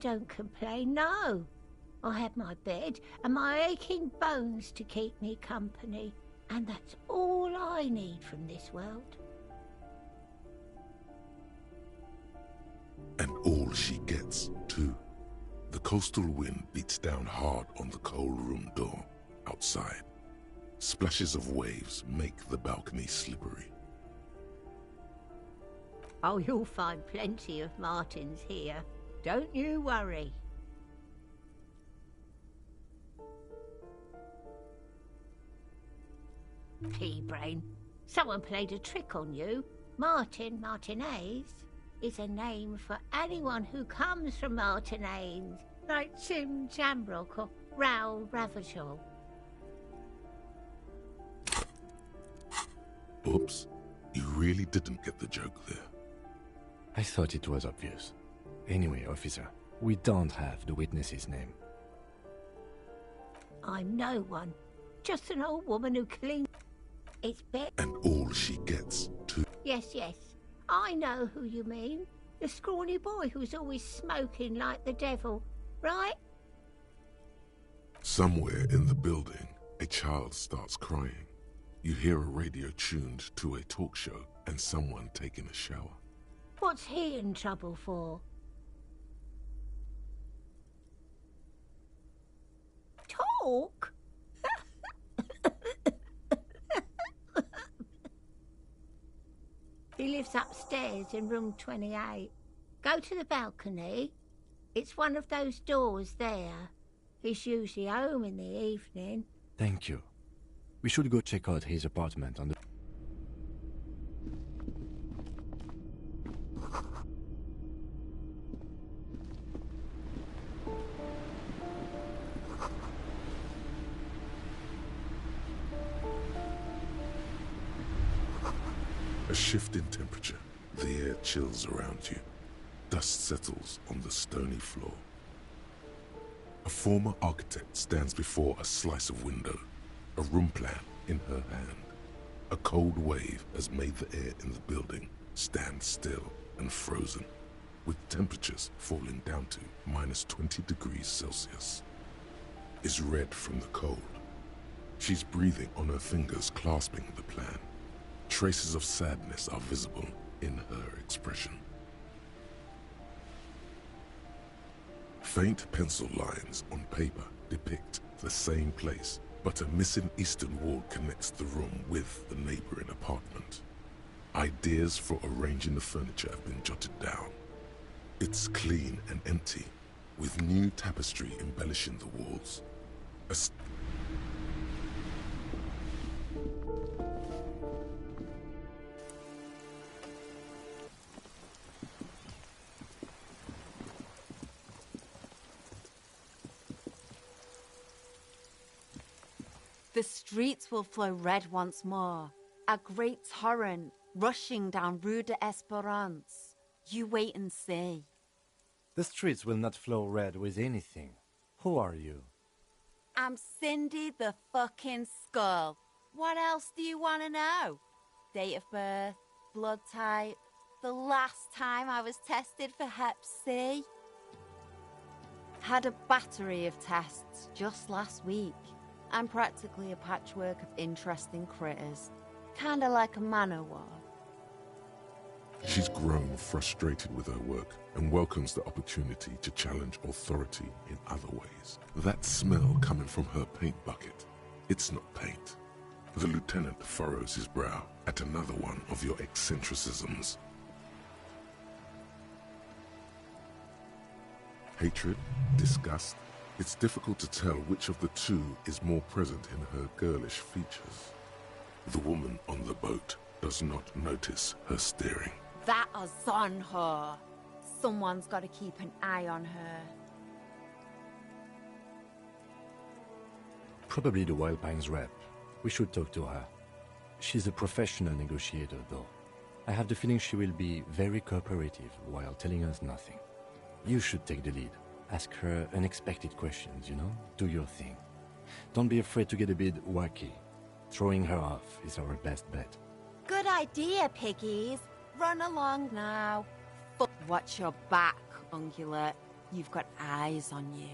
Don't complain, no. I have my bed and my aching bones to keep me company, and that's all I need from this world. And all she gets, too. The coastal wind beats down hard on the cold room door outside. Splashes of waves make the balcony slippery. Oh, you'll find plenty of Martins here. Don't you worry. Pea-brain, someone played a trick on you. Martinaise is a name for anyone who comes from Martinaise, like Jim Jambrock or Raoul Ravachol. Oops, you really didn't get the joke there. I thought it was obvious. Anyway, officer, we don't have the witness's name. I'm no one, just an old woman who cleans. It's better. And all she gets, too. Yes, I know who you mean. The scrawny boy who's always smoking like the devil, right? Somewhere in the building, a child starts crying. You hear a radio tuned to a talk show and someone taking a shower. What's he in trouble for? Talk? He lives upstairs in room 28. Go to the balcony. It's one of those doors there. He's usually home in the evening. Thank you. We should go check out his apartment on the... A shift in temperature. The air chills around you. Dust settles on the stony floor. A former architect stands before a slice of window, a room plan in her hand. A cold wave has made the air in the building stand still and frozen, with temperatures falling down to -20 degrees Celsius. Is red from the cold. She's breathing on her fingers, clasping the plan. Traces of sadness are visible in her expression. Faint pencil lines on paper depict the same place, but a missing eastern wall connects the room with the neighboring apartment. Ideas for arranging the furniture have been jotted down. It's clean and empty, with new tapestry embellishing the walls. The streets will flow red once more, a great torrent rushing down Rue de Espérance. You wait and see. The streets will not flow red with anything. Who are you? I'm Cindy the fucking Skull. What else do you want to know? Date of birth, blood type, the last time I was tested for Hep C. Had a battery of tests just last week. I'm practically a patchwork of interesting critters. Kinda like a Manowar. She's grown frustrated with her work and welcomes the opportunity to challenge authority in other ways. That smell coming from her paint bucket, it's not paint. The lieutenant furrows his brow at another one of your eccentricisms. Hatred, disgust, it's difficult to tell which of the two is more present in her girlish features. The woman on the boat does not notice her staring. That is on her. Someone's got to keep an eye on her. Probably the Wild Pines rep. We should talk to her. She's a professional negotiator, though. I have the feeling she will be very cooperative while telling us nothing. You should take the lead. Ask her unexpected questions, you know? Do your thing. Don't be afraid to get a bit wacky. Throwing her off is our best bet. Good idea, piggies. Run along now. Watch your back, ungulate. You've got eyes on you.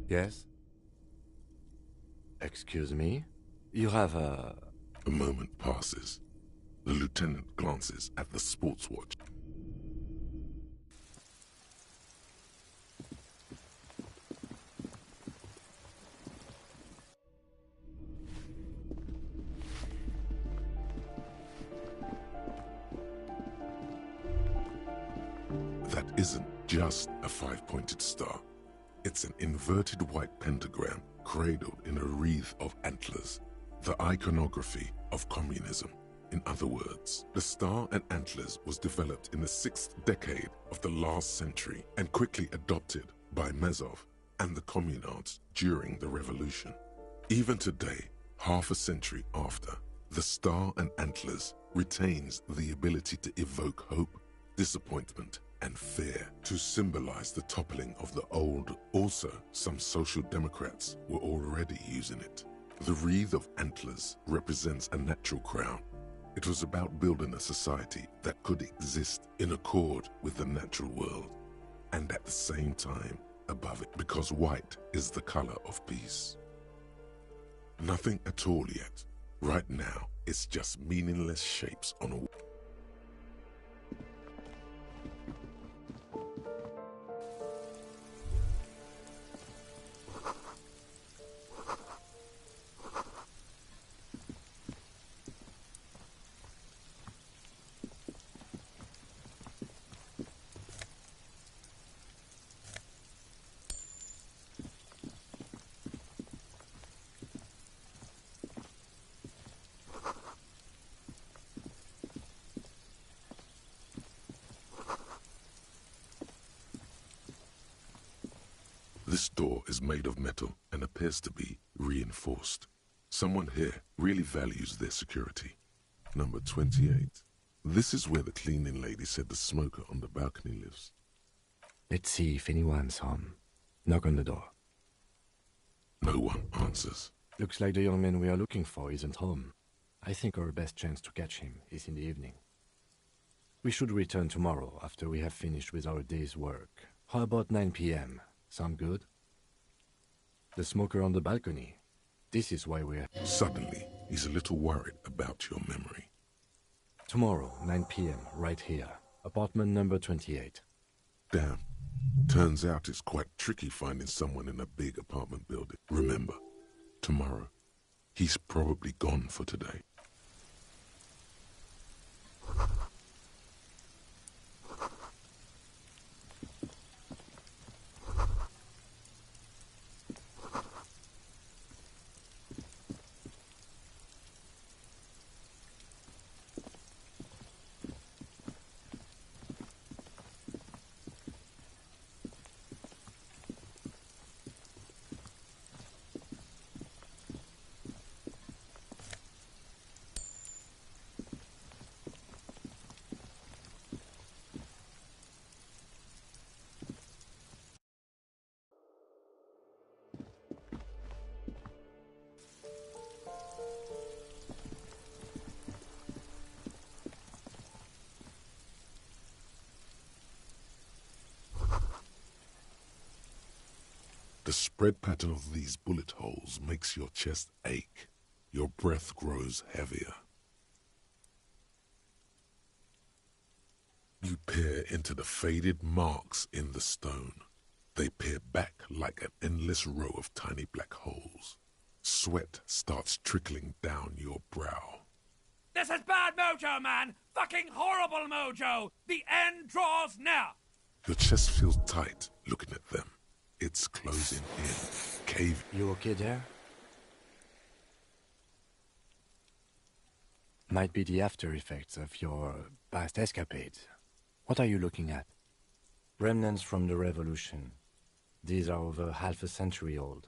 Yes? Excuse me? You have a... A moment passes. The lieutenant glances at the sports watch. That isn't just a five-pointed star. It's an inverted white pentagram cradled in a wreath of antlers, the iconography of communism. In other words, the star and antlers was developed in the 6th decade of the last century and quickly adopted by Mazov and the communards during the revolution. Even today, half a century after, the star and antlers retains the ability to evoke hope, disappointment, and fear to symbolize the toppling of the old. Also, some social democrats were already using it. The wreath of antlers represents a natural crown. It was about building a society that could exist in accord with the natural world, and at the same time above it, because white is the color of peace. Nothing at all yet. Right now, it's just meaningless shapes on a wall. This door is made of metal and appears to be reinforced. Someone here really values their security. Number 28. This is where the cleaning lady said the smoker on the balcony lives. Let's see if anyone's home. Knock on the door. No one answers. Looks like the young man we are looking for isn't home. I think our best chance to catch him is in the evening. We should return tomorrow after we have finished with our day's work. How about 9 p.m.? Sound good? The smoker on the balcony. This is why we're... Suddenly, he's a little worried about your memory. Tomorrow, 9 p.m., right here. Apartment number 28. Damn. Turns out it's quite tricky finding someone in a big apartment building. Remember, tomorrow, he's probably gone for today. The spread pattern of these bullet holes makes your chest ache. Your breath grows heavier. You peer into the faded marks in the stone. They peer back like an endless row of tiny black holes. Sweat starts trickling down your brow. This is bad mojo, man! Fucking horrible mojo! The end draws near! Your chest feels tight looking at them. It's closing in, caving. You okay there? Might be the after effects of your past escapades. What are you looking at? Remnants from the revolution. These are over half a century old.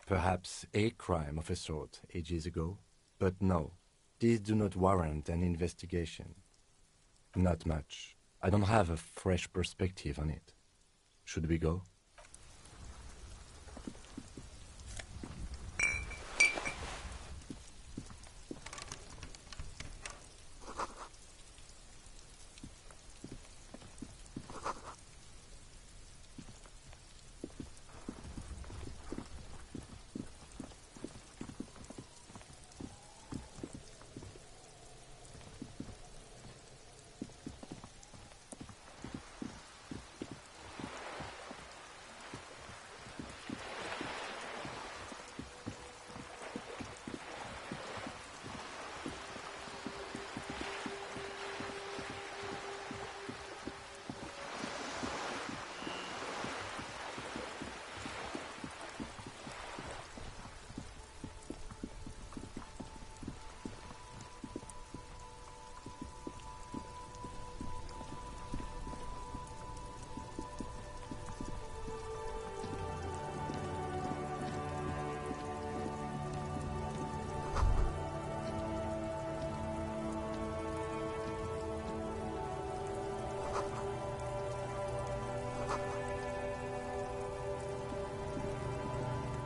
Perhaps a crime of a sort ages ago, but no. These do not warrant an investigation. Not much. I don't have a fresh perspective on it. Should we go?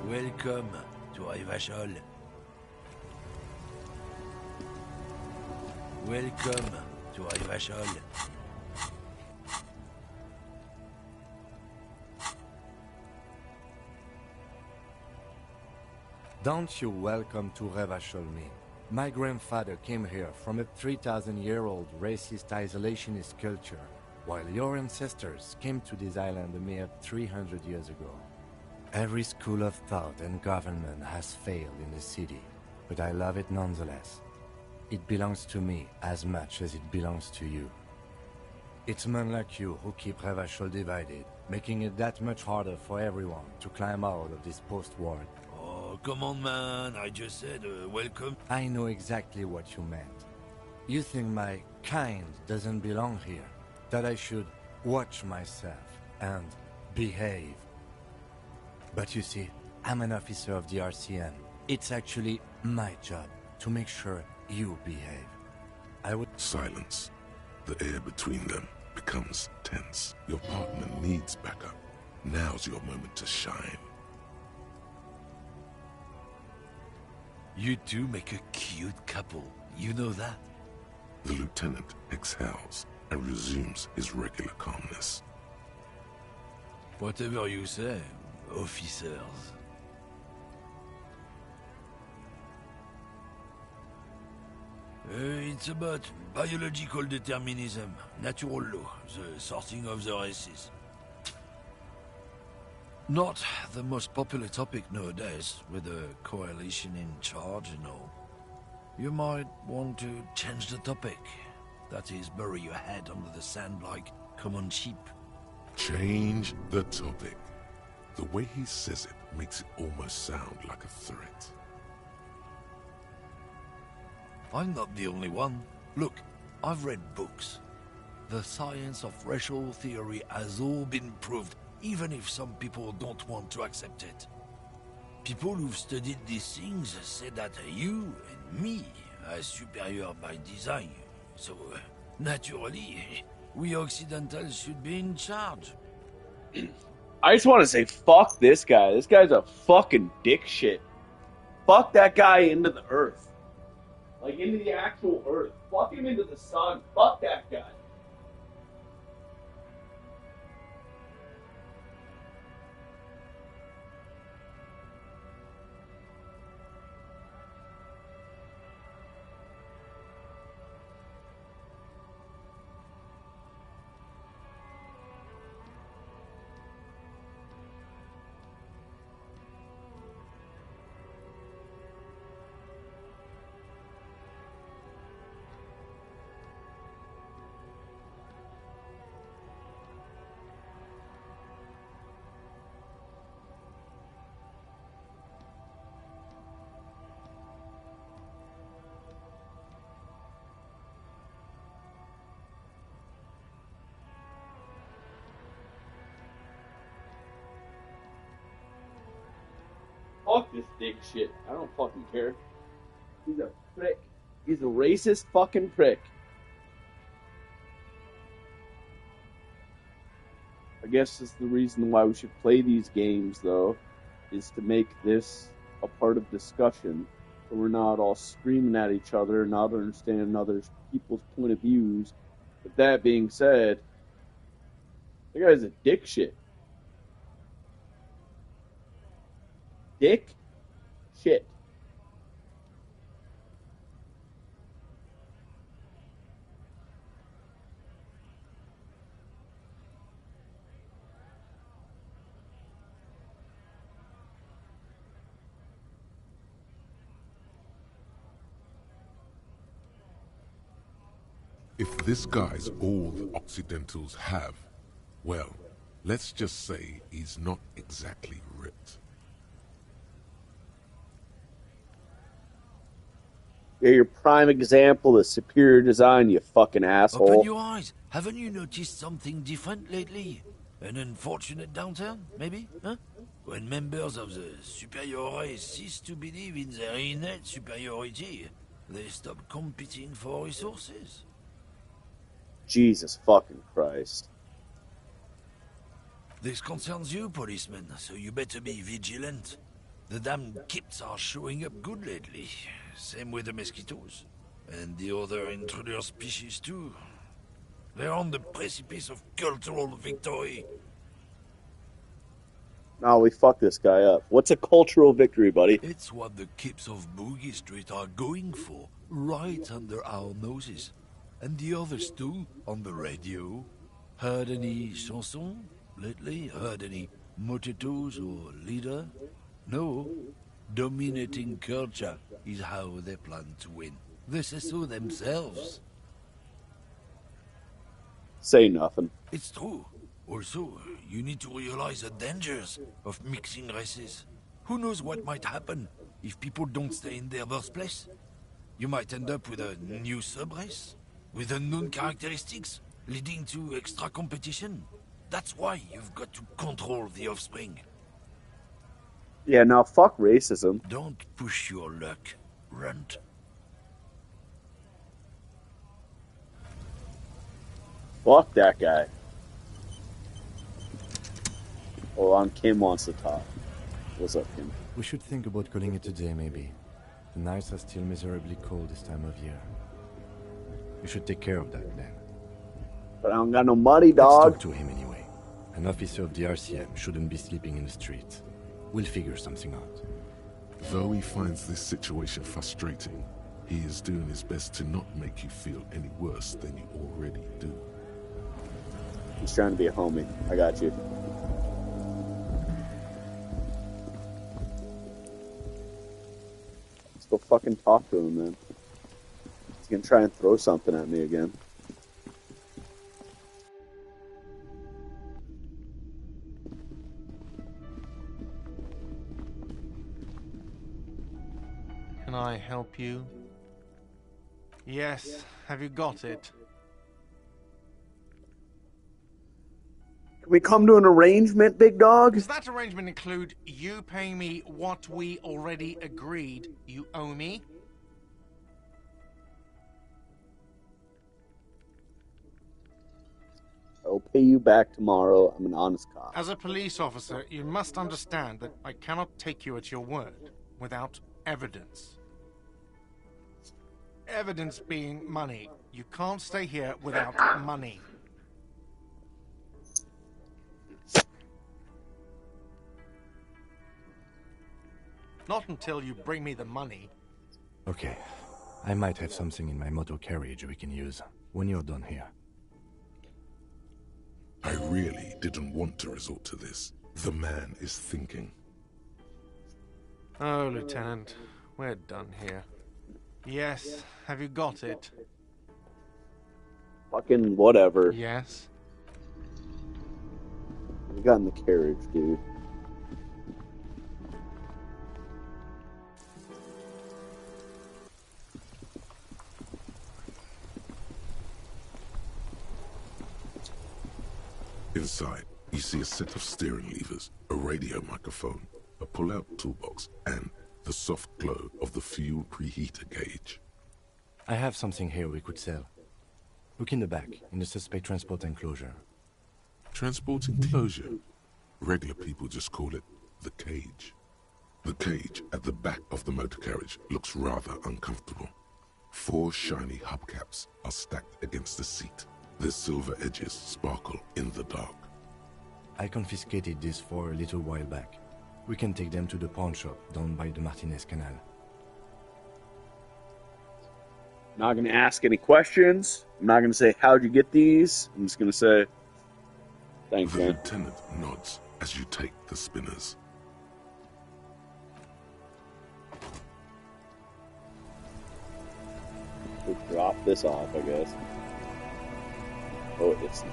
Welcome to Revachol. Welcome to Revachol. Don't you welcome to Revachol me. My grandfather came here from a 3,000-year-old racist isolationist culture, while your ancestors came to this island a mere 300 years ago. Every school of thought and government has failed in the city, but I love it nonetheless. It belongs to me as much as it belongs to you. It's men like you who keep Revachol divided, making it that much harder for everyone to climb out of this post-war. Oh, come on, man. I just said welcome. I know exactly what you meant. You think my kind doesn't belong here, that I should watch myself and behave. But you see, I'm an officer of the RCM. It's actually my job to make sure you behave. I would... Silence. The air between them becomes tense. Your partner needs backup. Now's your moment to shine. You two make a cute couple. You know that? The lieutenant exhales and resumes his regular calmness. Whatever you say, officers. It's about biological determinism, natural law, the sorting of the races. Not the most popular topic nowadays, with the coalition in charge and all. You might want to change the topic. That is, bury your head under the sand like common sheep. Change the topic. The way he says it makes it almost sound like a threat. I'm not the only one. Look, I've read books. The science of racial theory has all been proved, even if some people don't want to accept it. People who've studied these things say that you and me are superior by design. So, naturally, we Occidentals should be in charge. I just want to say, fuck this guy. This guy's a fucking dick shit. Fuck that guy into the earth. Like, into the actual earth. Fuck him into the sun. Fuck that guy. Fuck this dick shit. I don't fucking care. He's a prick. He's a racist fucking prick. I guess that's the reason why we should play these games, though, is to make this a part of discussion, so we're not all screaming at each other, not understanding other people's point of views. But that being said, that guy's a dick shit. Dick shit. If this guy's all the Occidentals have, well, let's just say he's not exactly ripped. You're your prime example of superior design, you fucking asshole. Open your eyes. Haven't you noticed something different lately? An unfortunate downturn, maybe? Huh? When members of the superior race cease to believe in their innate superiority, they stop competing for resources. Jesus fucking Christ. This concerns you, policeman, so you better be vigilant. The damn Kips are showing up good lately. Same with the mosquitoes. And the other intruder species too. They're on the precipice of cultural victory. No, we fucked this guy up. What's a cultural victory, buddy? It's what the Kips of Boogie Street are going for, right under our noses. And the others too, on the radio. Heard any chansons lately? Heard any mojitos or leader? No. Dominating culture is how they plan to win. They say so themselves. Say nothing. It's true. Also, you need to realize the dangers of mixing races. Who knows what might happen if people don't stay in their birthplace? You might end up with a new subrace, with unknown characteristics, leading to extra competition. That's why you've got to control the offspring. Yeah, now fuck racism. Don't push your luck, Runt. Fuck that guy. Hold on, Kim wants to talk. What's up, Kim? We should think about calling it a day, maybe. The nights are still miserably cold this time of year. You should take care of that, Glenn. But I don't got no money, Let's dog. talk to him anyway. An officer of the RCM shouldn't be sleeping in the streets. We'll figure something out. Though he finds this situation frustrating, he is doing his best to not make you feel any worse than you already do. He's trying to be a homie. I got you. Let's go fucking talk to him, then. He's gonna try and throw something at me again. Can I help you? Yes, have you got it? Can we come to an arrangement, big dog? Does that arrangement include you paying me what we already agreed you owe me? I'll pay you back tomorrow. I'm an honest cop. As a police officer, you must understand that I cannot take you at your word without evidence. Evidence being money. You can't stay here without money. Not until you bring me the money. Okay. I might have something in my motor carriage we can use when you're done here. I really didn't want to resort to this. The man is thinking. Oh, Lieutenant, we're done here. Yes, have you got it? Fucking whatever. Yes. We got in the carriage, dude. Inside, you see a set of steering levers, a radio microphone, a pull-out toolbox, and the soft glow of the fuel preheater gauge. I have something here we could sell. Look in the back, in the suspect transport enclosure. Transport enclosure? Regular people just call it the cage. The cage at the back of the motor carriage looks rather uncomfortable. 4 shiny hubcaps are stacked against the seat. Their silver edges sparkle in the dark. I confiscated these 4 a little while back. We can take them to the pawn shop down by the Martinez Canal. Not going to ask any questions. I'm not going to say, how'd you get these? I'm just going to say, thanks, The man. lieutenant nods as you take the spinners. We'll drop this off, I guess. Oh, it's not.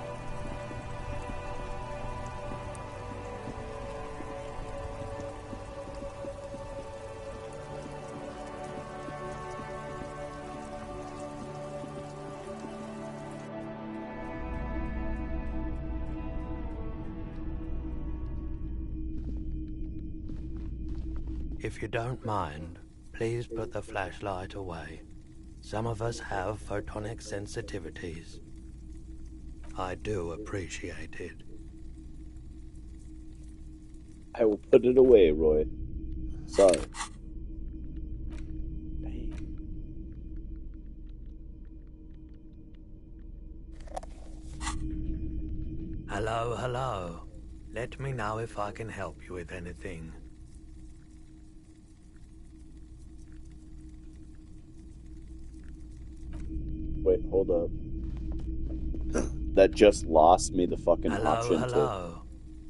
If you don't mind, please put the flashlight away. Some of us have photonic sensitivities. I do appreciate it. I will put it away, Roy. Sorry. Hello, hello. Let me know if I can help you with anything. Wait, hold up. That just lost me the fucking Hello, option hello.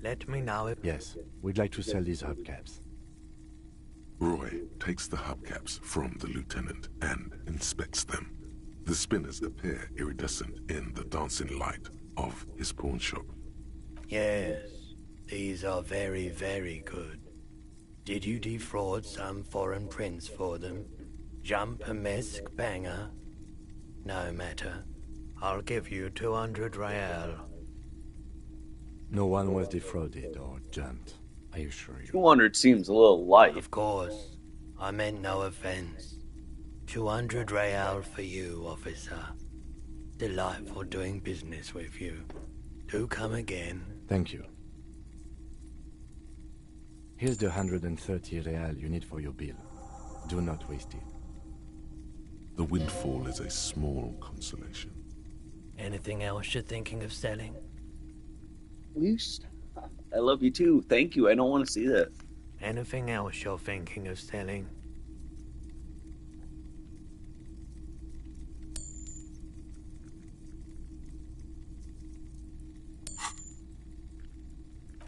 Let me know if... Yes, we'd like to sell these hubcaps. Roy takes the hubcaps from the lieutenant and inspects them. The spinners appear iridescent in the dancing light of his pawn shop. Yes, these are very, very good. Did you defraud some foreign prince for them? Jump a mesk banger? No matter. I'll give you 200 real. No one was defrauded or jumped, I assure you. 200 seems a little light. Of course. I meant no offense. 200 real for you, officer. Delightful doing business with you. Do come again. Thank you. Here's the 130 real you need for your bill. Do not waste it. The windfall is a small consolation. Anything else you're thinking of selling? Please. I love you too. Thank you. I don't want to see that. Anything else you're thinking of selling?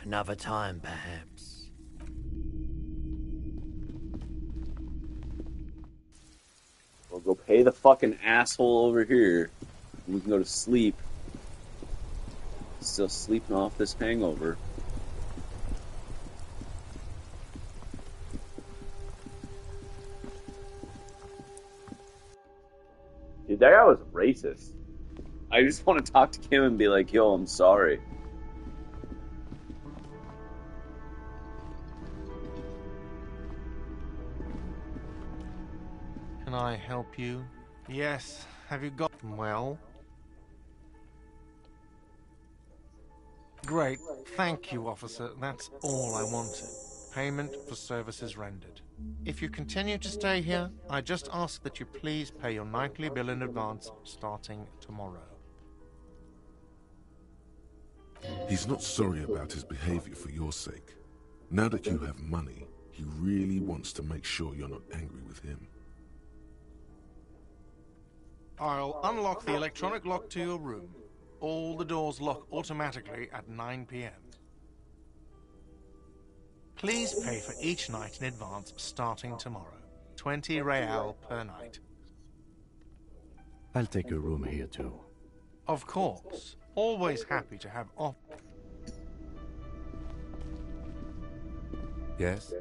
Another time, perhaps. We'll go pay the fucking asshole over here. We can go to sleep. Still sleeping off this hangover. Dude, that guy was racist. I just want to talk to Kim and be like, yo, I'm sorry. Can I help you? Yes. Have you got them well? Great. Thank you, officer. That's all I wanted. Payment for services rendered. If you continue to stay here, I just ask that you please pay your nightly bill in advance starting tomorrow. He's not sorry about his behavior for your sake. Now that you have money, he really wants to make sure you're not angry with him. I'll unlock the electronic lock to your room. All the doors lock automatically at 9 p.m. Please pay for each night in advance starting tomorrow. 20 real per night. I'll take a room here too. Of course. Always happy to have off. Yes?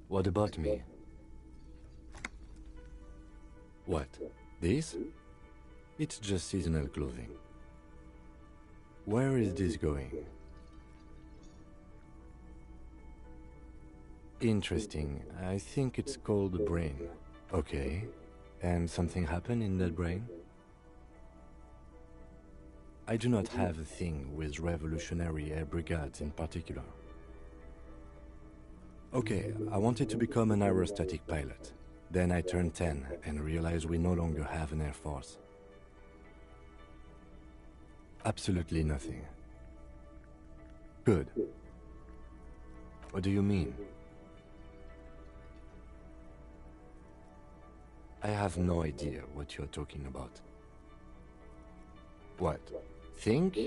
What about me? What? This? It's just seasonal clothing. Where is this going? Interesting. I think it's called the brain. Okay. And something happened in that brain? I do not have a thing with Revolutionary Air Brigades in particular. Okay, I wanted to become an aerostatic pilot. Then I turned 10 and realized we no longer have an air force. Absolutely nothing. Good. What do you mean? I have no idea what you're talking about. What? Think?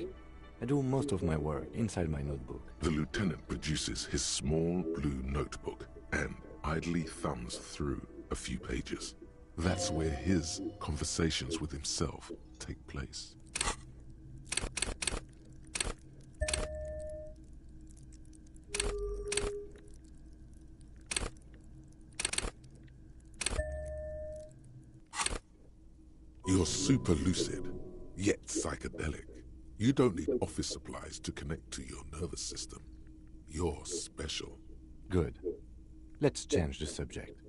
I do most of my work inside my notebook. The lieutenant produces his small blue notebook and idly thumbs through a few pages. That's where his conversations with himself take place. You're super lucid, yet psychedelic. You don't need office supplies to connect to your nervous system. You're special. Good. Let's change the subject.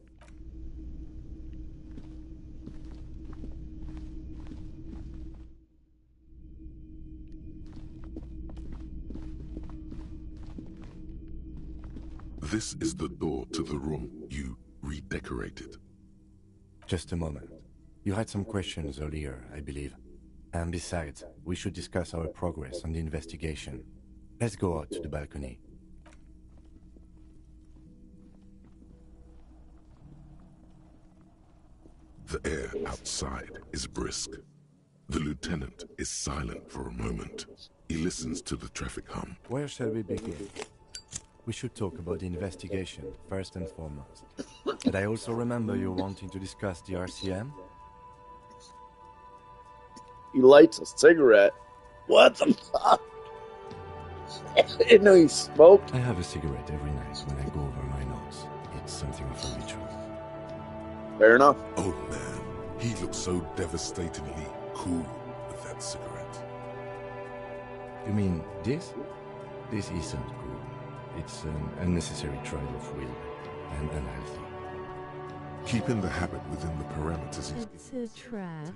This is the door to the room you redecorated. Just a moment. You had some questions earlier, I believe. And besides, we should discuss our progress on the investigation. Let's go out to the balcony. The air outside is brisk. The lieutenant is silent for a moment. He listens to the traffic hum. Where shall we begin? We should talk about the investigation, first and foremost. But I also remember you wanting to discuss the RCM? He lights a cigarette. What the fuck? I didn't know he smoked. I have a cigarette every night when I go over my notes. It's something of a ritual. Fair enough. Oh man, he looks so devastatingly cool with that cigarette. You mean this? This isn't cool. It's an unnecessary trial of will and unhealthy. Keeping the habit within the parameters he's It's a trap.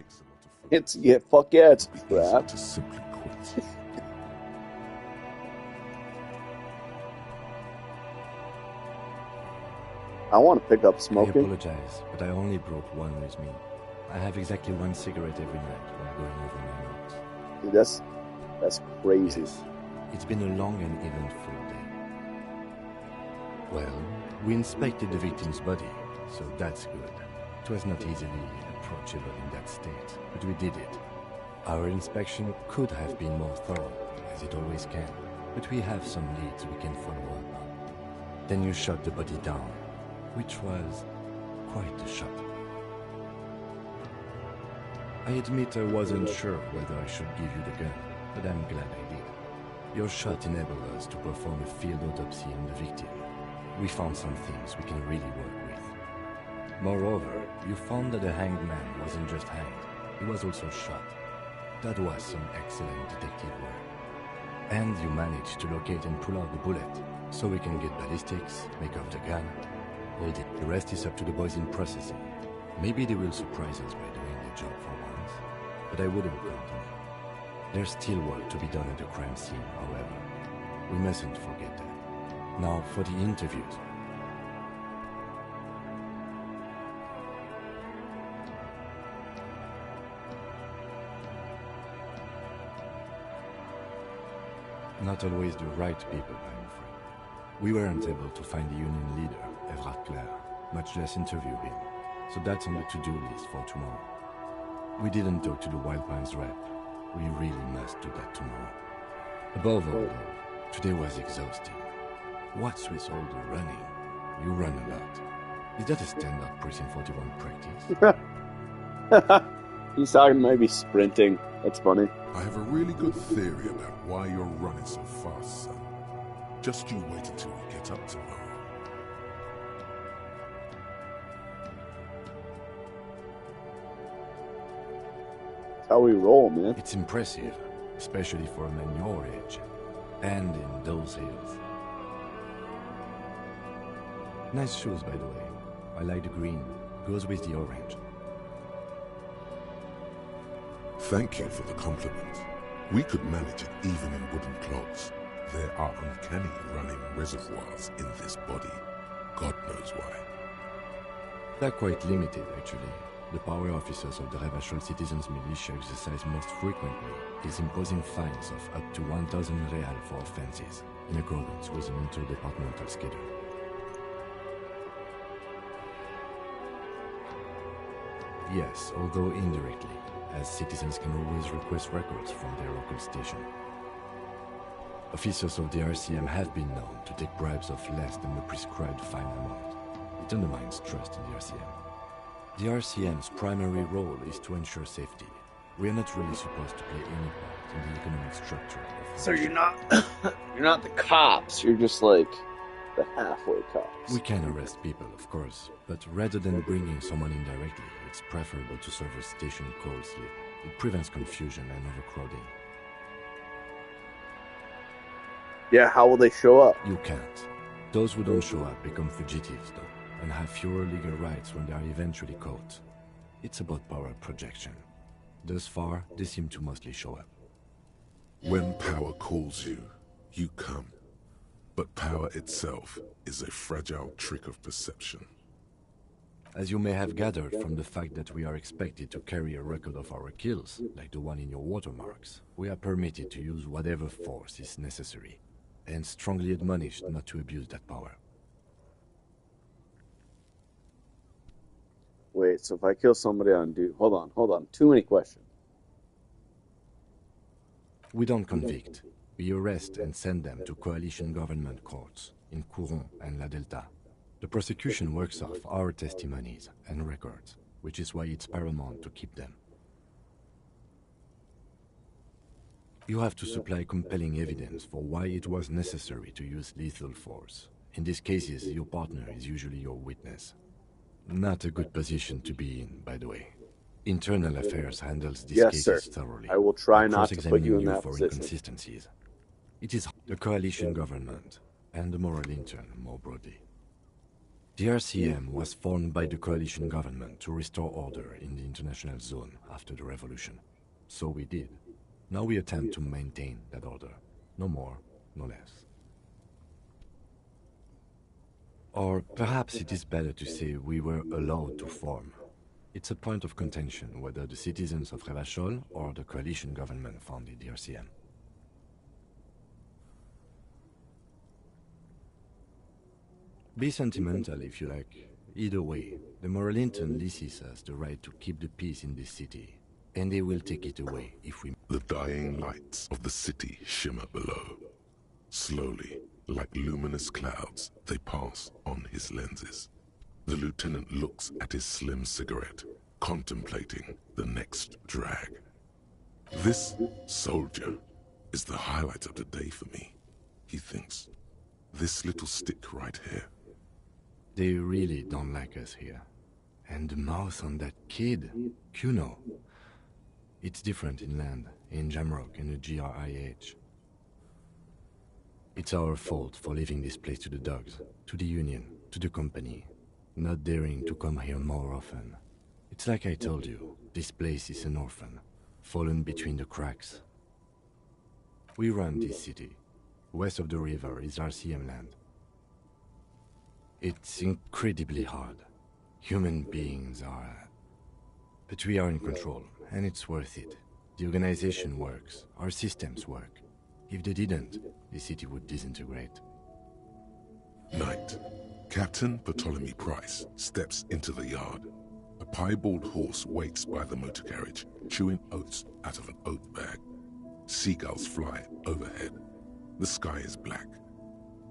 It's fuck yeah, it's easy crap. to simply quit. I want to pick up I smoking. apologize, but I only brought one with me. I have exactly one cigarette every night when going over my notes. Dude, that's crazy. Yes, it's been a long and eventful day. Well, we inspected the victim's body, so that's good. It was not easily approachable in that state, but we did it. Our inspection could have been more thorough, as it always can, but we have some leads we can follow up on. Then you shot the body down, which was quite a shot. I admit I wasn't sure whether I should give you the gun, but I'm glad I did. Your shot enabled us to perform a field autopsy on the victim. We found some things we can really work with. Moreover, you found that the hanged man wasn't just hanged, he was also shot. That was some excellent detective work. And you managed to locate and pull out the bullet, so we can get ballistics, make off the gun. Hold it. The rest is up to the boys in processing. Maybe they will surprise us by doing their job for once, but I wouldn't count on it. There's still work to be done at the crime scene, however. We mustn't forget that. Now for the interviews. Not always the right people, I'm afraid. We weren't able to find the union leader, Everard Clare, much less interview him, so that's on the to-do list for tomorrow. We didn't talk to the Wild Pines rep. We really must do that tomorrow. Above all, though, today was exhausting. What's with all the running? You run a lot. Is that a standard Precinct 41 practice? He's talking maybe sprinting. That's funny. I have a really good theory about why you're running so fast, son. Just you wait until we get up tomorrow. That's how we roll, man. It's impressive, especially for a man your age, and in those hills. Nice shoes, by the way. I like the green. Goes with the orange. Thank you for the compliment. We could manage it even in wooden clogs. There are uncanny running reservoirs in this body. God knows why. They're quite limited, actually. The power officers of the Revachol Citizens Militia exercise most frequently is imposing fines of up to 1,000 real for offenses, in accordance with an interdepartmental schedule. Yes, although indirectly, as citizens can always request records from their local station. Officers of the RCM have been known to take bribes of less than the prescribed fine amount. It undermines trust in the RCM. The RCM's primary role is to ensure safety. We are not really supposed to play any part in the economic structure of So you're not you're not the cops, you're just like the halfway cops. We can arrest people, of course, but rather than bringing someone in directly, it's preferable to serve a station call slip. It prevents confusion and overcrowding. Yeah, how will they show up? You can't. Those who don't show up become fugitives, though, and have fewer legal rights when they are eventually caught. It's about power projection. Thus far, they seem to mostly show up. When power calls you, you come. But power itself is a fragile trick of perception. As you may have gathered from the fact that we are expected to carry a record of our kills, like the one in your watermarks, we are permitted to use whatever force is necessary, and strongly admonished not to abuse that power. Wait, so if I kill somebody on duty... Hold on. Too many questions. We don't convict. We arrest and send them to coalition government courts in Couronne and La Delta. The prosecution works off our testimonies and records, which is why it's paramount to keep them. You have to supply compelling evidence for why it was necessary to use lethal force. In these cases, your partner is usually your witness. Not a good position to be in, by the way. Internal Affairs handles these cases thoroughly. I will try not to put you in that for position. Inconsistencies. It is the coalition government and the moral intern more broadly. The RCM was formed by the coalition government to restore order in the international zone after the revolution. So we did. Now we attempt to maintain that order. No more, no less. Or perhaps it is better to say we were allowed to form. It's a point of contention whether the citizens of Revachol or the coalition government founded the RCM. Be sentimental if you like. Either way, the moral intern leases us the right to keep the peace in this city, and they will take it away if we... The dying lights of the city shimmer below. Slowly, like luminous clouds, they pass on his lenses. The lieutenant looks at his slim cigarette, contemplating the next drag. This soldier is the highlight of the day for me, he thinks. This little stick right here. They really don't like us here. And the mouth on that kid, Kuno. It's different inland, in Jamrock and the GRIH. It's our fault for leaving this place to the dogs, to the Union, to the company, not daring to come here more often. It's like I told you, this place is an orphan, fallen between the cracks. We run this city. West of the river is RCM land. It's incredibly hard. Human beings are... But we are in control, and it's worth it. The organization works, our systems work. If they didn't, the city would disintegrate. Night. Captain Bartholomew Price steps into the yard. A piebald horse waits by the motor carriage, chewing oats out of an oat bag. Seagulls fly overhead. The sky is black.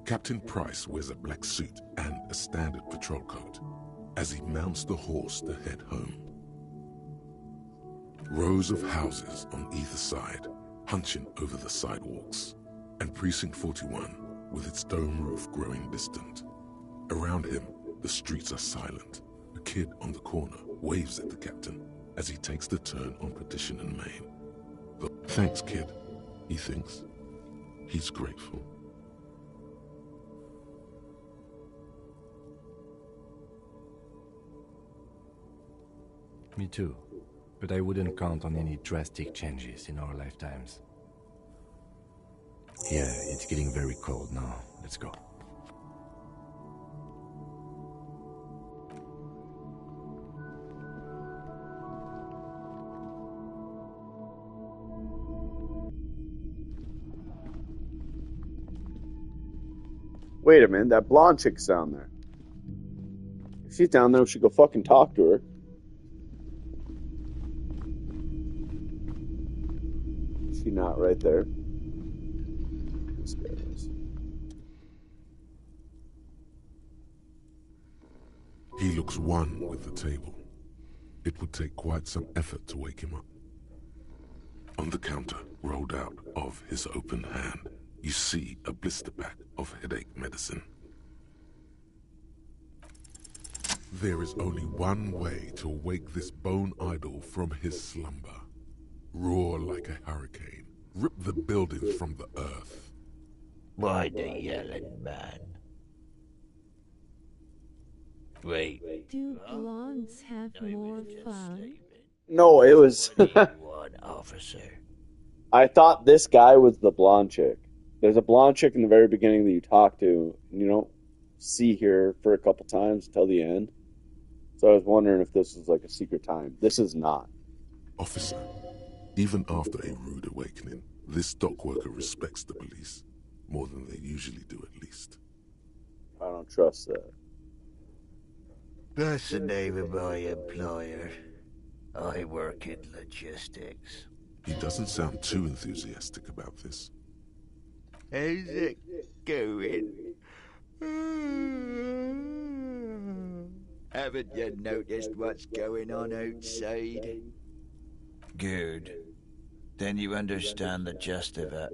Captain Price wears a black suit and a standard patrol coat as he mounts the horse to head home. Rows of houses on either side, hunching over the sidewalks, and Precinct 41 with its dome roof growing distant. Around him, the streets are silent. A kid on the corner waves at the captain as he takes the turn on Petition and Main. Thanks, kid, he thinks. He's grateful. Me too. But I wouldn't count on any drastic changes in our lifetimes. Yeah, it's getting very cold now. Let's go. Wait a minute, that blonde chick's down there. If she's down there, we should go fucking talk to her. Is she not right there? This guy is. He looks one with the table. It would take quite some effort to wake him up. On the counter, rolled out of his open hand, you see a blister pack of headache medicine. There is only one way to wake this bone idol from his slumber. Roar like a hurricane. Rip the buildings from the earth. Why the yelling man? Wait. Do blondes have more fun? No, it was... One officer. I thought this guy was the blonde chick. There's a blonde chick in the very beginning that you talk to, and you don't see her for a couple times till the end. So I was wondering if this was like a secret time. This is not. Officer, even after a rude awakening, this dock worker respects the police. More than they usually do, at least. I don't trust that. That's the name of my employer. I work in logistics. He doesn't sound too enthusiastic about this. How's it going? Haven't you noticed what's going on outside? Good. Then you understand the gist of it.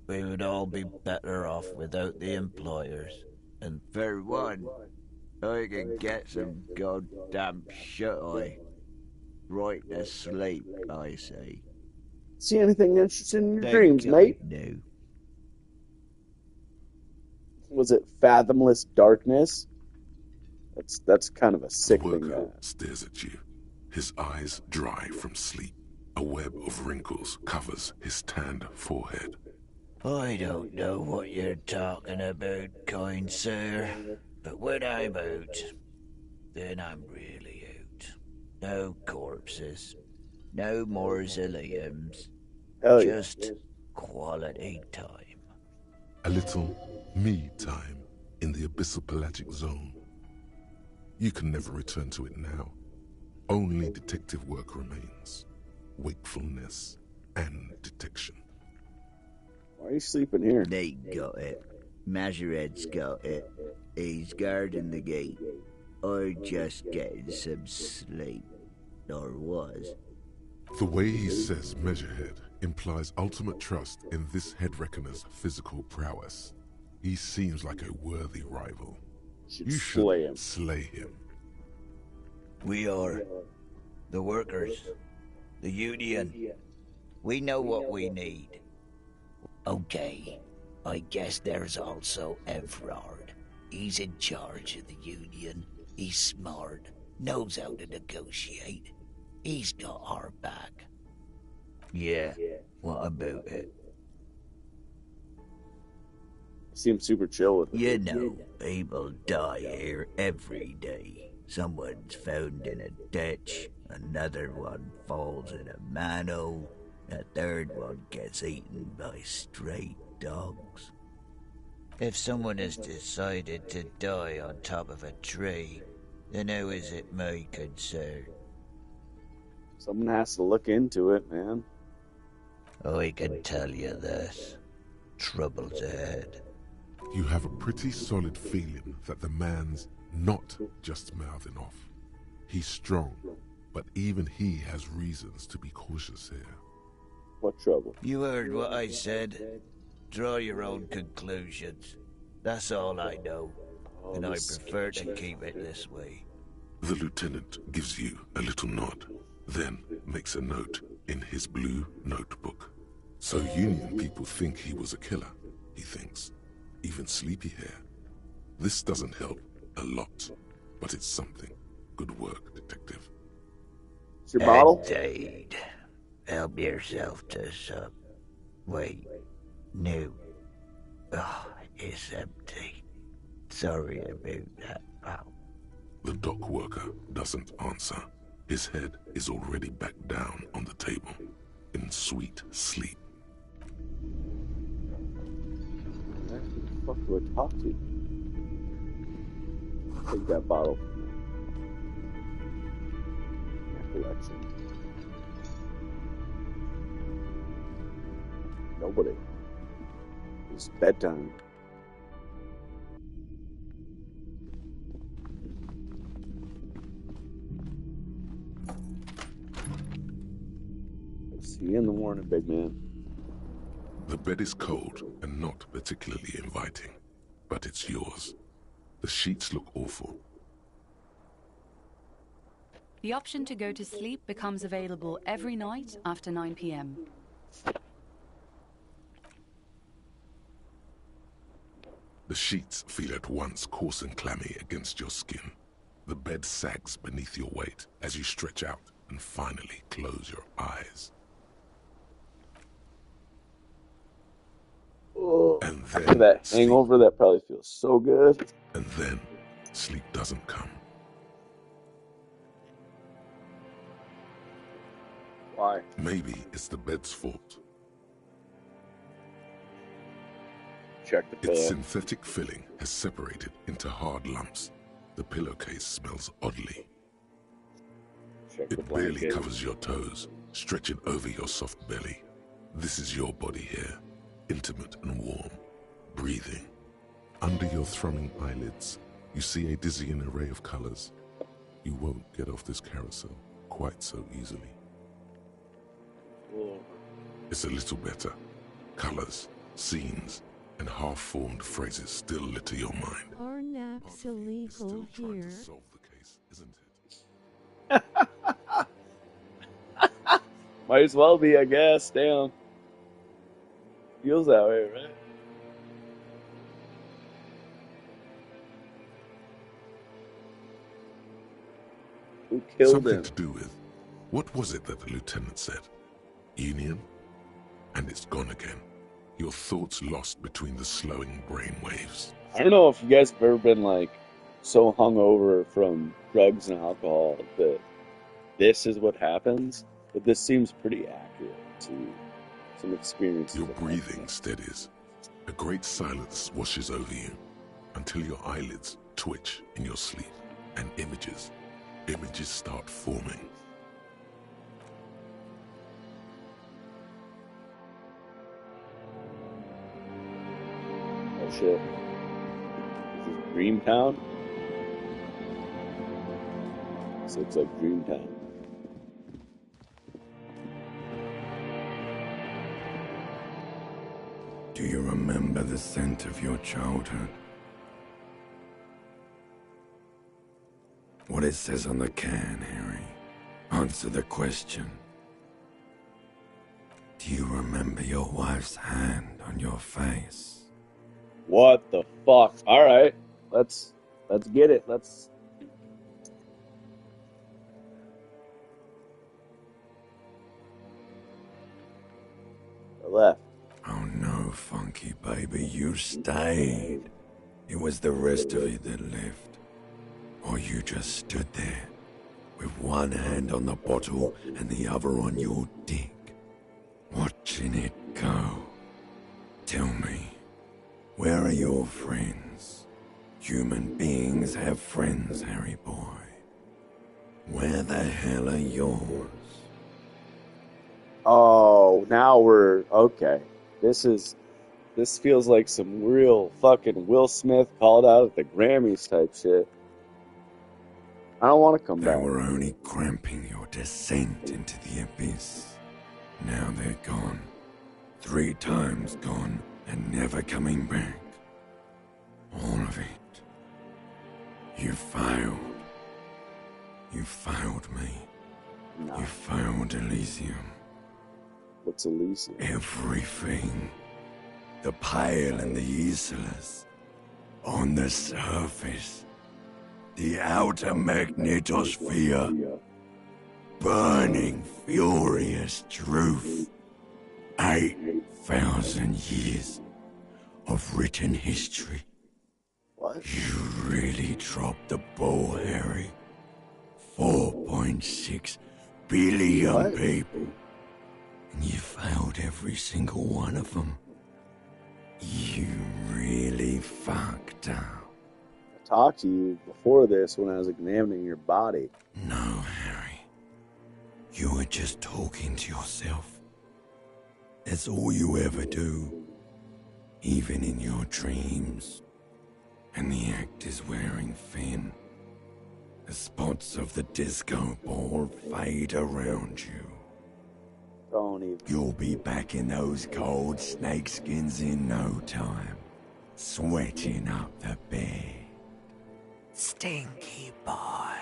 We would all be better off without the employers. And for one, I can get some goddamn shut-eye. Right to sleep, I say. See anything interesting in your dreams, mate? No. Was it fathomless darkness? That's kind of a sickening. The worker stares at you, his eyes dry from sleep. A web of wrinkles covers his tanned forehead. I don't know what you're talking about, kind sir, but when I'm out, then I'm really out. No corpses, no mausoleums, just quality time. A little me time in the abyssal pelagic zone. You can never return to it now. Only detective work remains. Wakefulness and detection. Why are you sleeping here? They got it. Majoret's got it. He's guarding the gate. Or just getting some sleep. Or was. The way he says Measurehead implies ultimate trust in this head reckoner's physical prowess. He seems like a worthy rival. You should slay him. We are. The workers. The union. We know what we need. Okay. I guess there's also Evrard. He's in charge of the union. He's smart. Knows how to negotiate. He's got our back. Yeah. What about it? Seems super chill with it. You know, people die here every day. Someone's found in a ditch, another one falls in a manhole, a third one gets eaten by stray dogs. If someone has decided to die on top of a tree, then how is it my concern? Someone has to look into it, man. I can tell you this. Trouble's ahead. You have a pretty solid feeling that the man's not just mouthing off. He's strong, but even he has reasons to be cautious here. What trouble? You heard what I said. Draw your own conclusions. That's all I know, and I prefer to keep it this way. The lieutenant gives you a little nod, then makes a note in his blue notebook. So Union people think he was a killer, he thinks. Even sleepy hair. This doesn't help a lot, but it's something. Good work, detective. It's your bottle? Indeed. Help yourself to some. Wait. No. Oh, it's empty. Sorry about that, pal. The dock worker doesn't answer. His head is already back down on the table, in sweet sleep. Who the fuck do I talk to? Take that bottle. Collection. Nobody. It's bedtime. See you in the morning, big man. The bed is cold and not particularly inviting, but it's yours. The sheets look awful. The option to go to sleep becomes available every night after 9 p.m. The sheets feel at once coarse and clammy against your skin. The bed sags beneath your weight as you stretch out and finally close your eyes. Oh, And then that hangover, that probably feels so good. And then sleep doesn't come. Why? Maybe it's the bed's fault. Check the pillow. Its synthetic filling has separated into hard lumps. The pillowcase smells oddly. Check the It barely blanket. covers your toes, stretching over your soft belly. This is your body here, intimate and warm, breathing. Under your thrumming eyelids, you see a dizzying array of colors. You won't get off this carousel quite so easily. Whoa. It's a little better. Colors, scenes, and half-formed phrases still litter your mind. Are naps illegal here? Solve the case, isn't it? Might as well be, I guess. Damn. Feels that way, right? Who killed Something him? to do with, what was it that the lieutenant said? Union? And it's gone again. Your thoughts lost between the slowing brain waves. I don't know if you guys have ever been like so hungover from drugs and alcohol that this is what happens, but this seems pretty accurate to some experiences. Your breathing steadies. A great silence washes over you until your eyelids twitch in your sleep and images start forming. Oh shit. This is Dreamtown? This looks like Dreamtown. Do you remember the scent of your childhood? What it says on the can, Harry. Answer the question. Do you remember your wife's hand on your face? What the fuck? Alright. Let's get it. Let's left. Oh no, Funky baby, you stayed. It was the rest of you that left. Or you just stood there, with one hand on the bottle and the other on your dick, watching it go. Tell me, where are your friends? Human beings have friends, Harry boy. Where the hell are yours? Oh, now we're okay. This feels like some real fucking Will Smith called out at the Grammys type shit. I don't want to come They back. were only cramping your descent into the abyss. Now they're gone. 3 times gone and never coming back. All of it. You failed. You failed me. No. You failed Elysium. What's Elysium? Everything. The Pale and the Islas. On the surface. The outer magnetosphere. burning, furious truth. 8,000 years of written history. What? You really dropped the ball, Harry. 4.6 billion people. And you failed every single one of them. You really fucked up. I talked to you before this when I was examining your body. No, Harry. You were just talking to yourself. That's all you ever do. Even in your dreams. And the act is wearing thin. The spots of the disco ball fade around you. Don't even. You'll be back in those cold snakeskins in no time. Sweating up the bed. Stinky boy.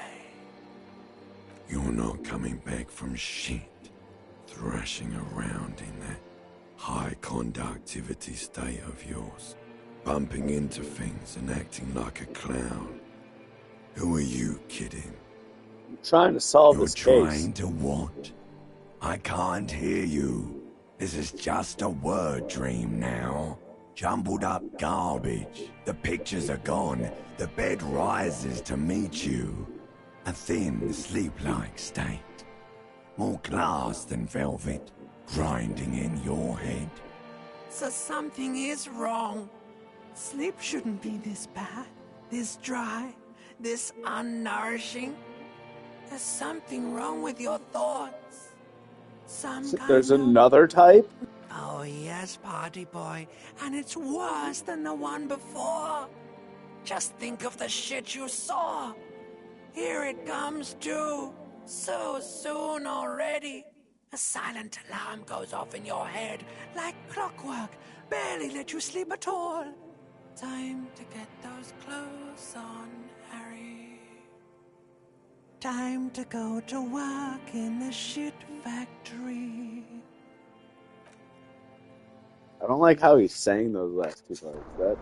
You're not coming back from shit. Thrashing around in that high conductivity state of yours. Bumping into things and acting like a clown. Who are you kidding? I'm trying to solve this You're case. trying to what? I can't hear you. This is just a word dream now. Jumbled up garbage. The pictures are gone. The bed rises to meet you. A thin, sleep-like state. More glass than velvet. Grinding in your head. So something is wrong. Sleep shouldn't be this bad, this dry, this unnourishing. There's something wrong with your thoughts. There's another type? Oh yes, party boy, and it's worse than the one before. Just think of the shit you saw. Here it comes too, so soon already. A silent alarm goes off in your head, like clockwork, barely let you sleep at all. Time to get those clothes on, Harry. Time to go to work in the shit factory. I don't like how he sang those last two parts.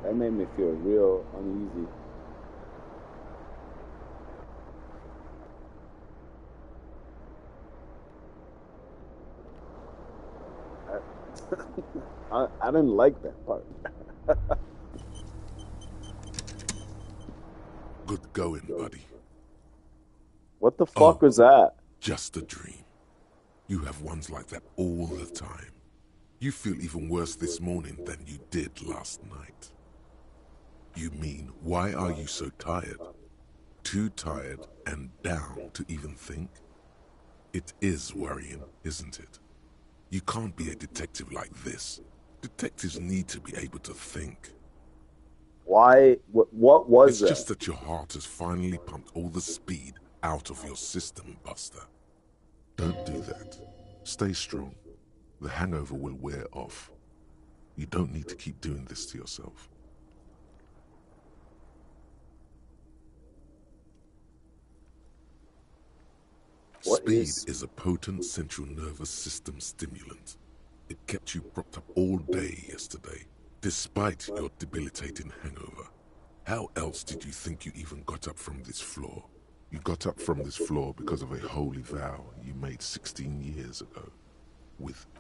That made me feel real uneasy. I didn't like that part. Good going, buddy. What the fuck was that? Just a dream. You have ones like that all the time. You feel even worse this morning than you did last night. You mean, why are you so tired? Too tired and down to even think? It is worrying, isn't it? You can't be a detective like this. Detectives need to be able to think. Why? What was It's that? just that your heart has finally pumped all the speed out of your system, Buster. Don't do that. Stay strong. The hangover will wear off. You don't need to keep doing this to yourself. Speed is a potent central nervous system stimulant. It kept you propped up all day yesterday, despite your debilitating hangover. How else did you think you even got up from this floor? You got up from this floor because of a holy vow you made 16 years ago.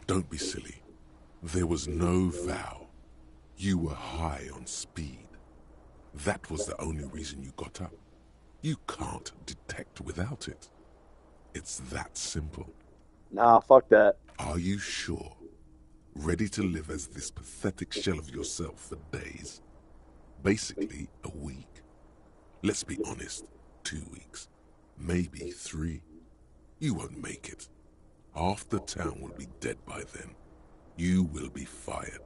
Don't be silly. There was no vow. You were high on speed. That was the only reason you got up. You can't detect without it. It's that simple. Nah, fuck that. Are you sure? Ready to live as this pathetic shell of yourself for days? Basically, a week. Let's be honest, 2 weeks. Maybe 3. You won't make it. Half the town will be dead by then. You will be fired.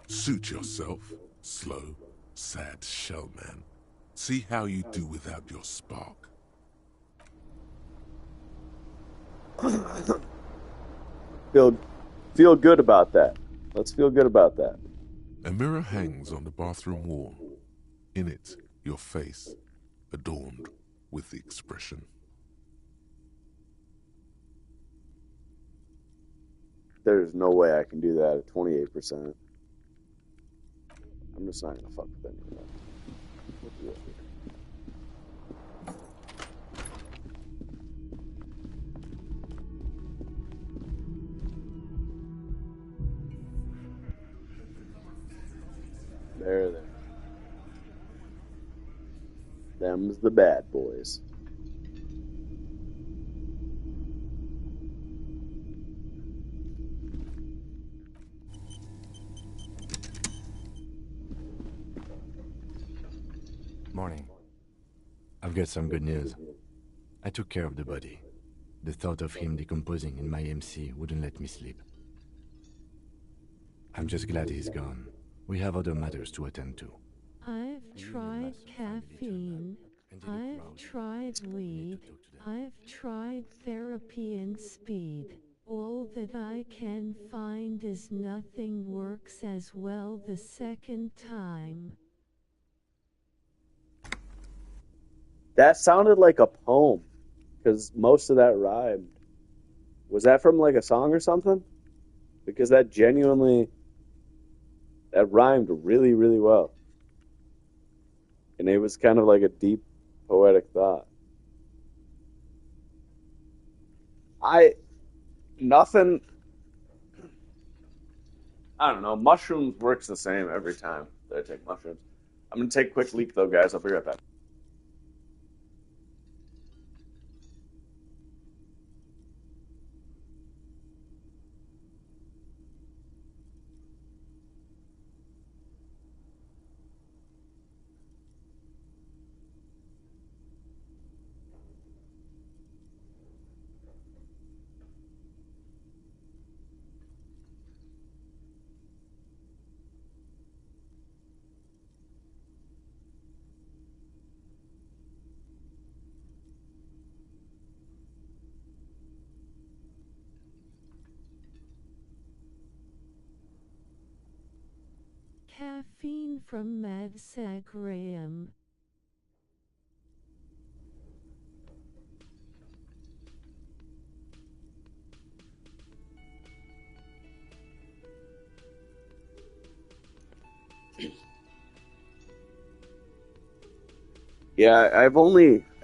Suit yourself, slow, sad shell man. See how you do without your spark. Feel good about that. Let's feel good about that. A mirror hangs on the bathroom wall. In it, your face, adorned with the expression. There's no way I can do that at 28%. I'm just not gonna fuck with any of that. We'll do it. Them's the bad boys. Morning. I've got some good news. I took care of the body. The thought of him decomposing in my MC wouldn't let me sleep. I'm just glad he's gone. We have other matters to attend to. I've tried caffeine. I've tried weed. I've tried therapy and speed. All that I can find is nothing works as well the second time. That sounded like a poem, because most of that rhymed. Was that from like a song or something? Because that rhymed really, really well. And it was kind of like a deep, poetic thought. I don't know, mushrooms works the same every time that I take mushrooms. I'm going to take a quick leak though, guys. I'll be right back. Caffeine from Mad Graham. Yeah, I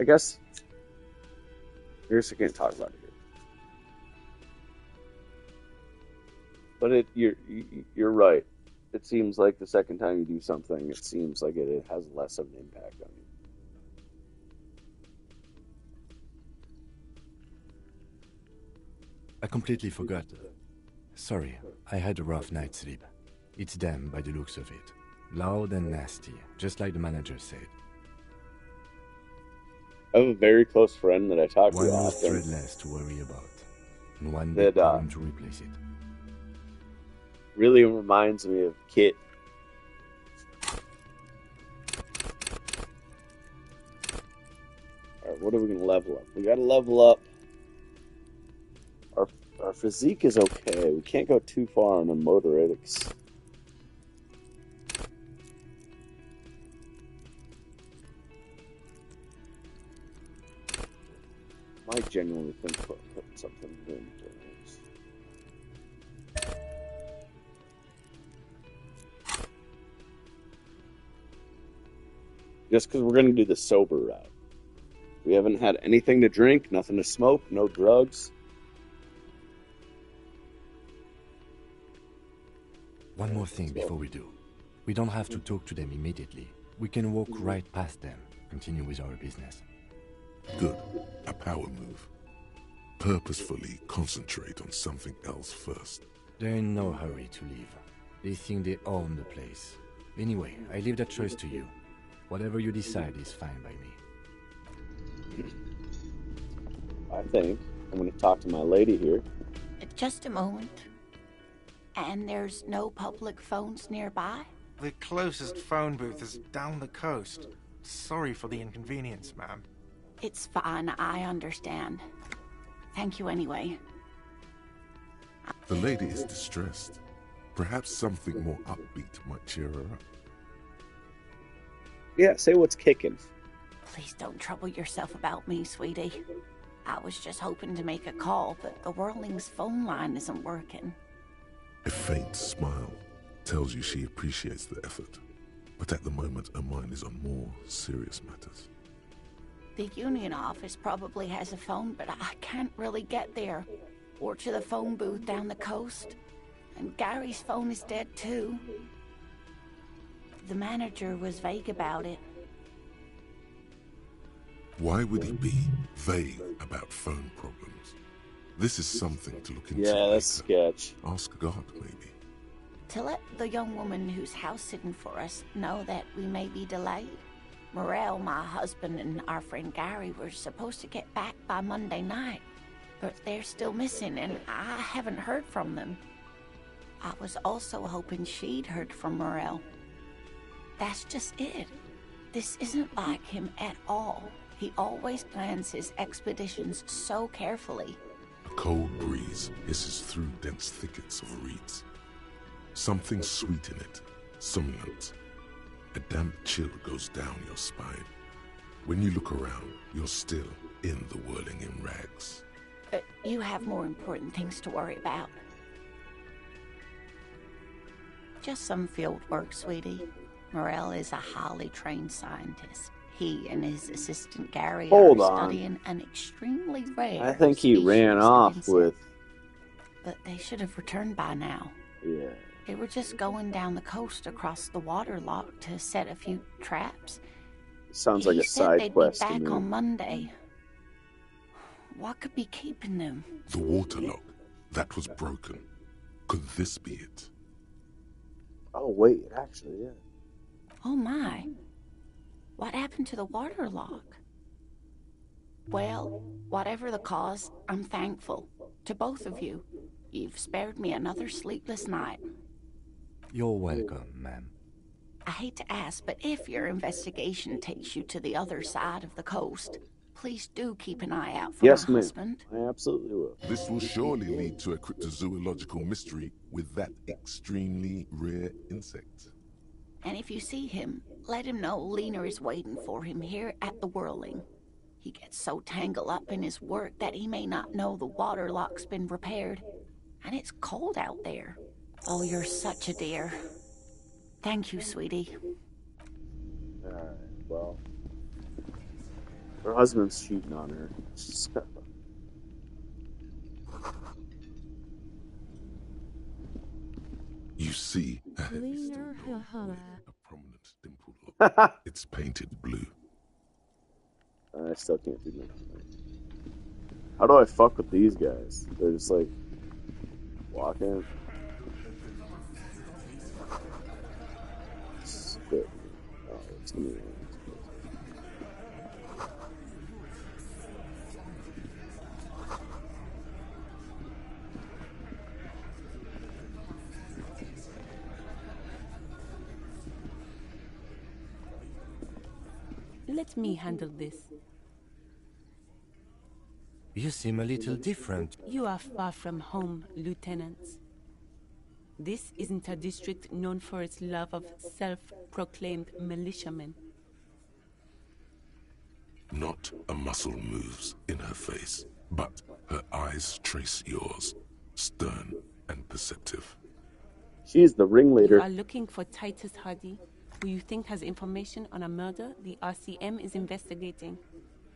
guess, I can't talk about it here. But you're right. It seems like the second time you do something, it seems like it has less of an impact on you. I completely forgot. Sorry, I had a rough night's sleep. It's them by the looks of it. Loud and nasty, just like the manager said. I have a very close friend that I talk to One often. thread less to worry about, and one big problem to replace it. Really reminds me of Kit. Alright, what are we going to level up? We got to level up. Our physique is okay. We can't go too far on the motorics. Might genuinely think putting something in. Just because we're going to do the sober route. We haven't had anything to drink, nothing to smoke, no drugs. One more thing before we do. We don't have to talk to them immediately. We can walk right past them, continue with our business. Good. A power move. Purposefully concentrate on something else first. They're in no hurry to leave. They think they own the place. Anyway, I leave that choice to you. Whatever you decide is fine by me. I think I'm going to talk to my lady here. Just a moment. And there's no public phones nearby? The closest phone booth is down the coast. Sorry for the inconvenience, ma'am. It's fine, I understand. Thank you anyway. The lady is distressed. Perhaps something more upbeat might cheer her up. Yeah, say what's kicking. Please don't trouble yourself about me, sweetie. I was just hoping to make a call, but the Whirling's phone line isn't working. A faint smile tells you she appreciates the effort, but at the moment her mind is on more serious matters. The union office probably has a phone, but I can't really get there. Or to the phone booth down the coast. And Gary's phone is dead too. The manager was vague about it. Why would he be vague about phone problems? This is something to look into Yeah, later. that's sketch. Ask God, maybe. To let the young woman who's house sitting for us know that we may be delayed. Morel, my husband, and our friend Gary were supposed to get back by Monday night, but they're still missing, and I haven't heard from them. I was also hoping she'd heard from Morel. That's just it. This isn't like him at all. He always plans his expeditions so carefully. A cold breeze hisses through dense thickets of reeds. Something sweet in it, somnolent. A damp chill goes down your spine. When you look around, you're still in the whirling in rags. You have more important things to worry about. Just some field work, sweetie. Morel is a highly trained scientist. He and his assistant Gary Hold are on. studying an extremely rare I think he species ran of off insect. with. But they should have returned by now. Yeah. They were just going down the coast across the water lock to set a few traps. Sounds like He a said side they'd quest be to back me. on Monday. What could be keeping them? The water lock. That was broken. Could this be it? Oh, wait, actually, yeah. Oh my. What happened to the water lock? Well, whatever the cause, I'm thankful. To both of you. You've spared me another sleepless night. You're welcome, ma'am. I hate to ask, but if your investigation takes you to the other side of the coast, please do keep an eye out for Yes, my ma'am. husband. I absolutely will. This will surely lead to a cryptozoological mystery with that extremely rare insect. And if you see him, let him know Lena is waiting for him here at the Whirling. He gets so tangled up in his work that he may not know the water lock's been repaired. And it's cold out there. Oh, you're such a dear. Thank you, sweetie. Alright, well. Her husband's cheating on her. You see, Cleaner, haha. a prominent dimpled lock. It's painted blue. I still can't do nothing. How do I fuck with these guys? They're just like walking. Spit. Oh, it's me. Let me handle this. You seem a little different. You are far from home, lieutenants. This isn't a district known for its love of self-proclaimed militiamen. Not a muscle moves in her face, but her eyes trace yours, stern and perceptive. She's the ringleader. You are looking for Titus Hardy, who you think has information on a murder the RCM is investigating.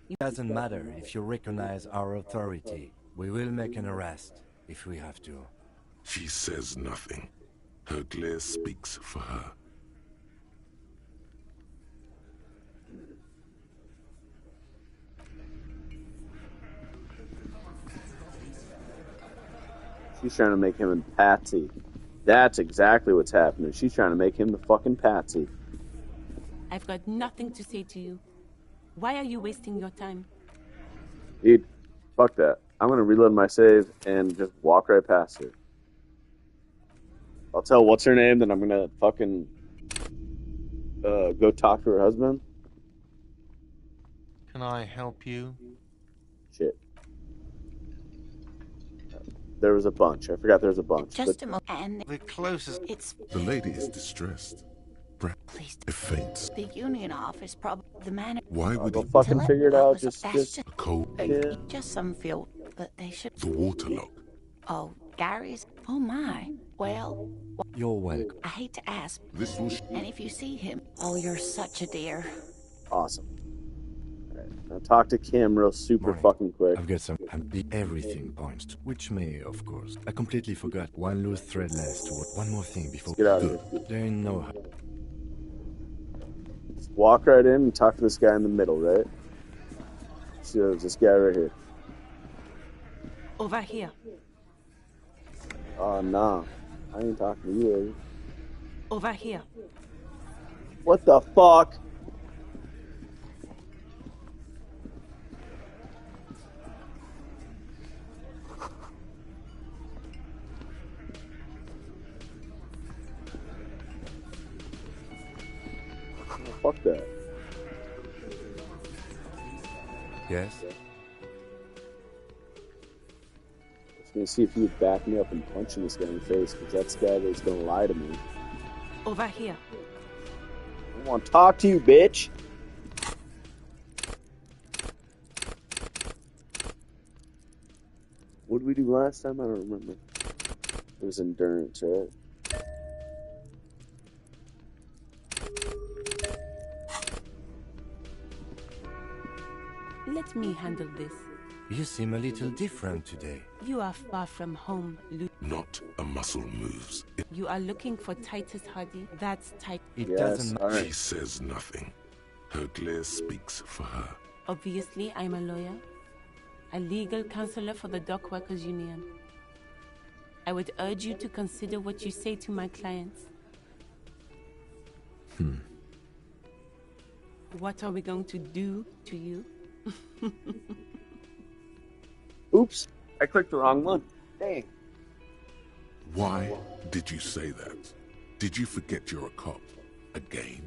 It doesn't matter if you recognize our authority. We will make an arrest if we have to. She says nothing. Her glare speaks for her. She's trying to make him a patsy. That's exactly what's happening. She's trying to make him the fucking patsy. I've got nothing to say to you. Why are you wasting your time? Dude, fuck that. I'm gonna reload my save and just walk right past her. I'll tell what's her name, then I'm gonna fucking go talk to her husband. Can I help you? Shit. There was a bunch. I forgot there was a bunch. Just but a moment. And The closest. it's The lady is distressed. please. It faints. The union office, probably the man. Why would Go he fucking figure it out. That's Just a cold just some field, but they should. the water lock? Oh, Gary's. Oh my. Well, You're welcome. I hate to ask, This will and if you see him, oh, you're such a dear. awesome. Alright, now talk to Kim real super fucking quick. I've got some everything points, to, which may, of course. I completely forgot one loose thread left. One more thing before. Get out of here. There ain't no. Just walk right in and talk to this guy in the middle, right? So there's this guy right here. Over here. Oh, nah. I ain't talking to you, lady. Over here. What the fuck? Oh, fuck that. Yes? I was gonna see if you would back me up and punch this guy in the face, because that's the guy that's gonna lie to me. Over here. I want to talk to you, bitch. What did we do last time? I don't remember. It was endurance, right? Let me handle this. You seem a little different today. You are far from home, Luke. Not a muscle moves. You are looking for Titus Hardy. That's tight. It doesn't matter. She says nothing. Her glare speaks for her. Obviously, I'm a lawyer. A legal counselor for the Dock Workers Union. I would urge you to consider what you say to my clients. What are we going to do to you? Oops, I clicked the wrong one. Dang. Why did you say that? Did you forget you're a cop? Again?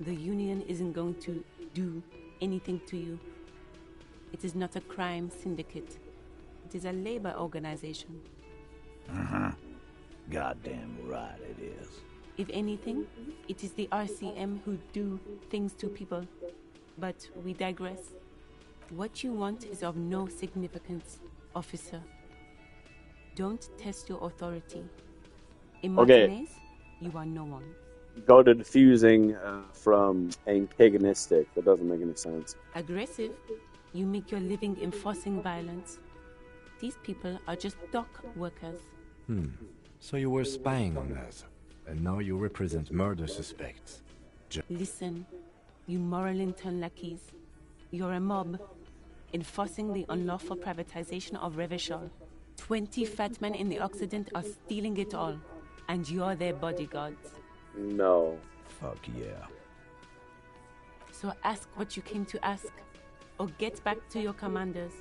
The union isn't going to do anything to you. It is not a crime syndicate. It is a labor organization. Goddamn right it is. If anything, it is the RCM who do things to people. But we digress. What you want is of no significance, officer. Don't test your authority. In Martinez, you are no one. Go to diffusing from antagonistic. That doesn't make any sense. Aggressive, you make your living enforcing violence. These people are just dock workers. So you were spying on us, and now you represent murder suspects. Listen, you Moralington lackeys. You're a mob, enforcing the unlawful privatization of Revachol. 20 fat men in the Occident are stealing it all, and you're their bodyguards. No. Fuck yeah. So ask what you came to ask, or get back to your commanders.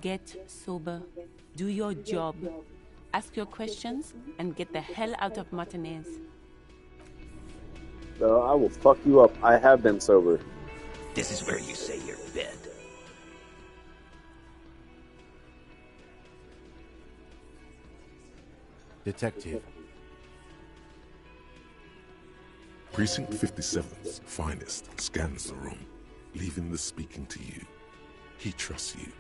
Get sober. Do your job. Ask your questions and get the hell out of Martinez. I will fuck you up. I have been sober. This is where you say your bed. Detective. Precinct 57's finest scans the room, leaving the speaking to you. He trusts you.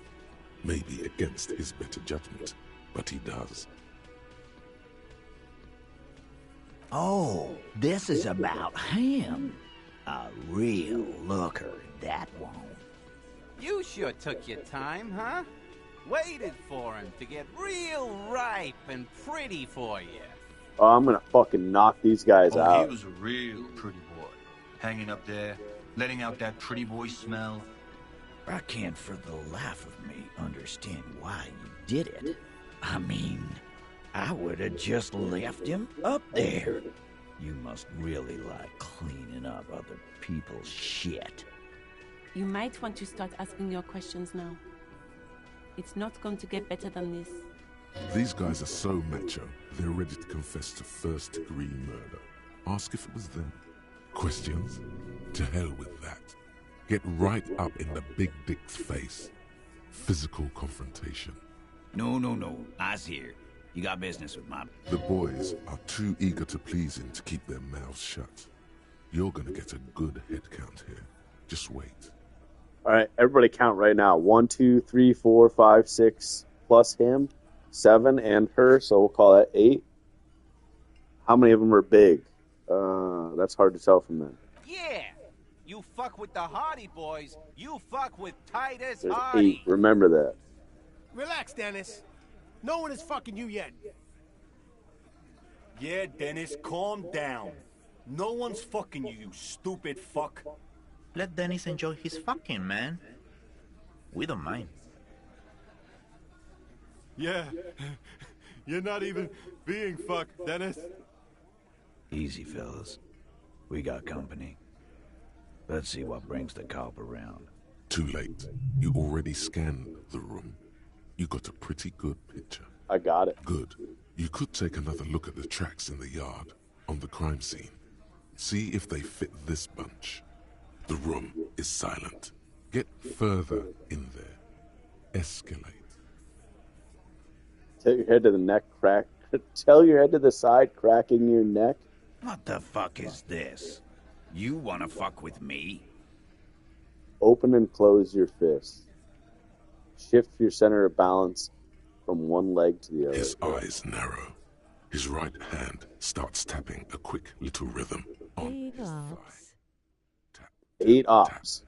Maybe against his better judgment, but he does. Oh, this is about him. A real looker, that won't. You sure took your time, huh? Waited for him to get real ripe and pretty for you. Oh, I'm gonna fucking knock these guys out. He was a real pretty boy. Hanging up there, letting out that pretty boy smell. I can't for the life of me understand why you did it. I mean, I would have just left him up there. You must really like cleaning up other people's shit. You might want to start asking your questions now. It's not going to get better than this. These guys are so macho, they're ready to confess to first-degree murder. Ask if it was them. Questions? To hell with that. Get right up in the big dick's face. Physical confrontation. No. I's here. You got business with my... The boys are too eager to please him to keep their mouths shut. You're gonna get a good head count here. Just wait. Alright, everybody count right now. 1, 2, 3, 4, 5, 6, plus him. 7 and her, so we'll call that 8. How many of them are big? That's hard to tell from that. Yeah! You fuck with the Hardy Boys, you fuck with Titus There's Hardy. 8, remember that. Relax, Dennis. No one is fucking you yet. Yeah, Dennis, calm down. No one's fucking you, you stupid fuck. Let Dennis enjoy his fucking, man. We don't mind. Yeah. You're not even being fucked, Dennis. Easy, fellas. We got company. Let's see what brings the cop around. Too late. You already scanned the room. You got a pretty good picture. I got it. Good. You could take another look at the tracks in the yard, on the crime scene. See if they fit this bunch. The room is silent. Get further in there. Escalate. Tell your head to the neck, crack. Tell your head to the side, cracking your neck. What the fuck is this? You wanna fuck with me? Open and close your fists. Shift your center of balance from one leg to the other. His eyes narrow. His right hand starts tapping a quick little rhythm on his thigh. 8 ops.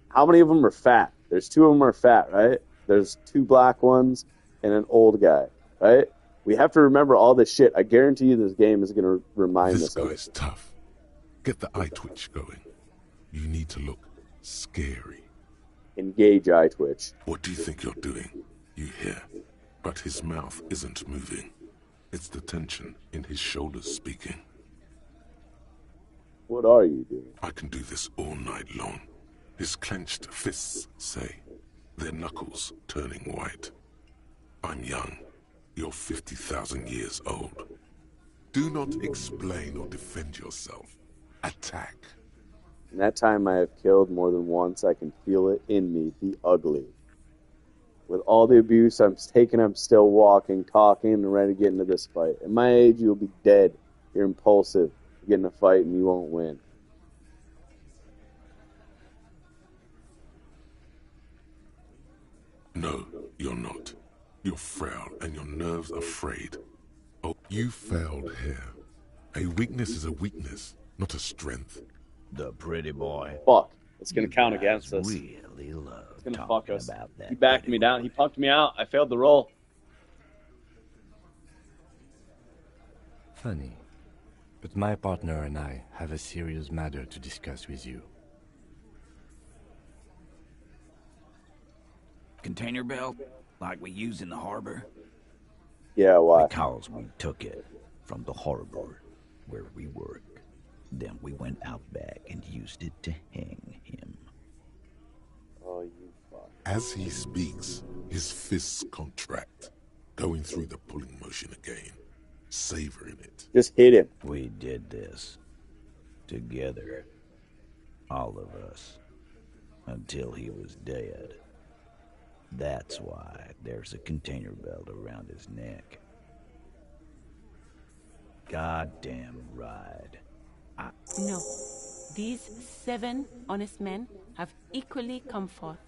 How many of them are fat? There's 2 of them are fat, right? There's 2 black ones and an old guy, right? We have to remember all this shit. I guarantee you this game is going to remind This us of it. guy's tough. Get the eye twitch going. You need to look scary. Engage eye twitch. What do you think you're doing? You hear, but his mouth isn't moving. It's the tension in his shoulders speaking. What are you doing? I can do this all night long. His clenched fists say, their knuckles turning white. I'm young. You're 50,000 years old. Do not explain or defend yourself. Attack. In that time I have killed more than once, I can feel it in me, the ugly. With all the abuse I'm taking, I'm still walking, talking, and ready to get into this fight. At my age, you'll be dead. You're impulsive. You get in a fight and you won't win. No, you're not. You're frail and your nerves are frayed. Oh, you failed here. A weakness is a weakness, not a strength. The pretty boy. Fuck. It's going to count against us. Really love It's going to fuck talking us. about that. He backed me down. He punked me out. I failed the roll. Funny. But my partner and I have a serious matter to discuss with you. Container belt, like we use in the harbor? Yeah, why? Because we took it from the harbor where we work. Then we went out back and used it to hang him. Oh, you fuck. As he speaks, his fists contract, going through the pulling motion again, savoring it. Just hit him. We did this together, all of us, until he was dead. That's why there's a container belt around his neck. Goddamn right. No. These 7 honest men have equally come forth.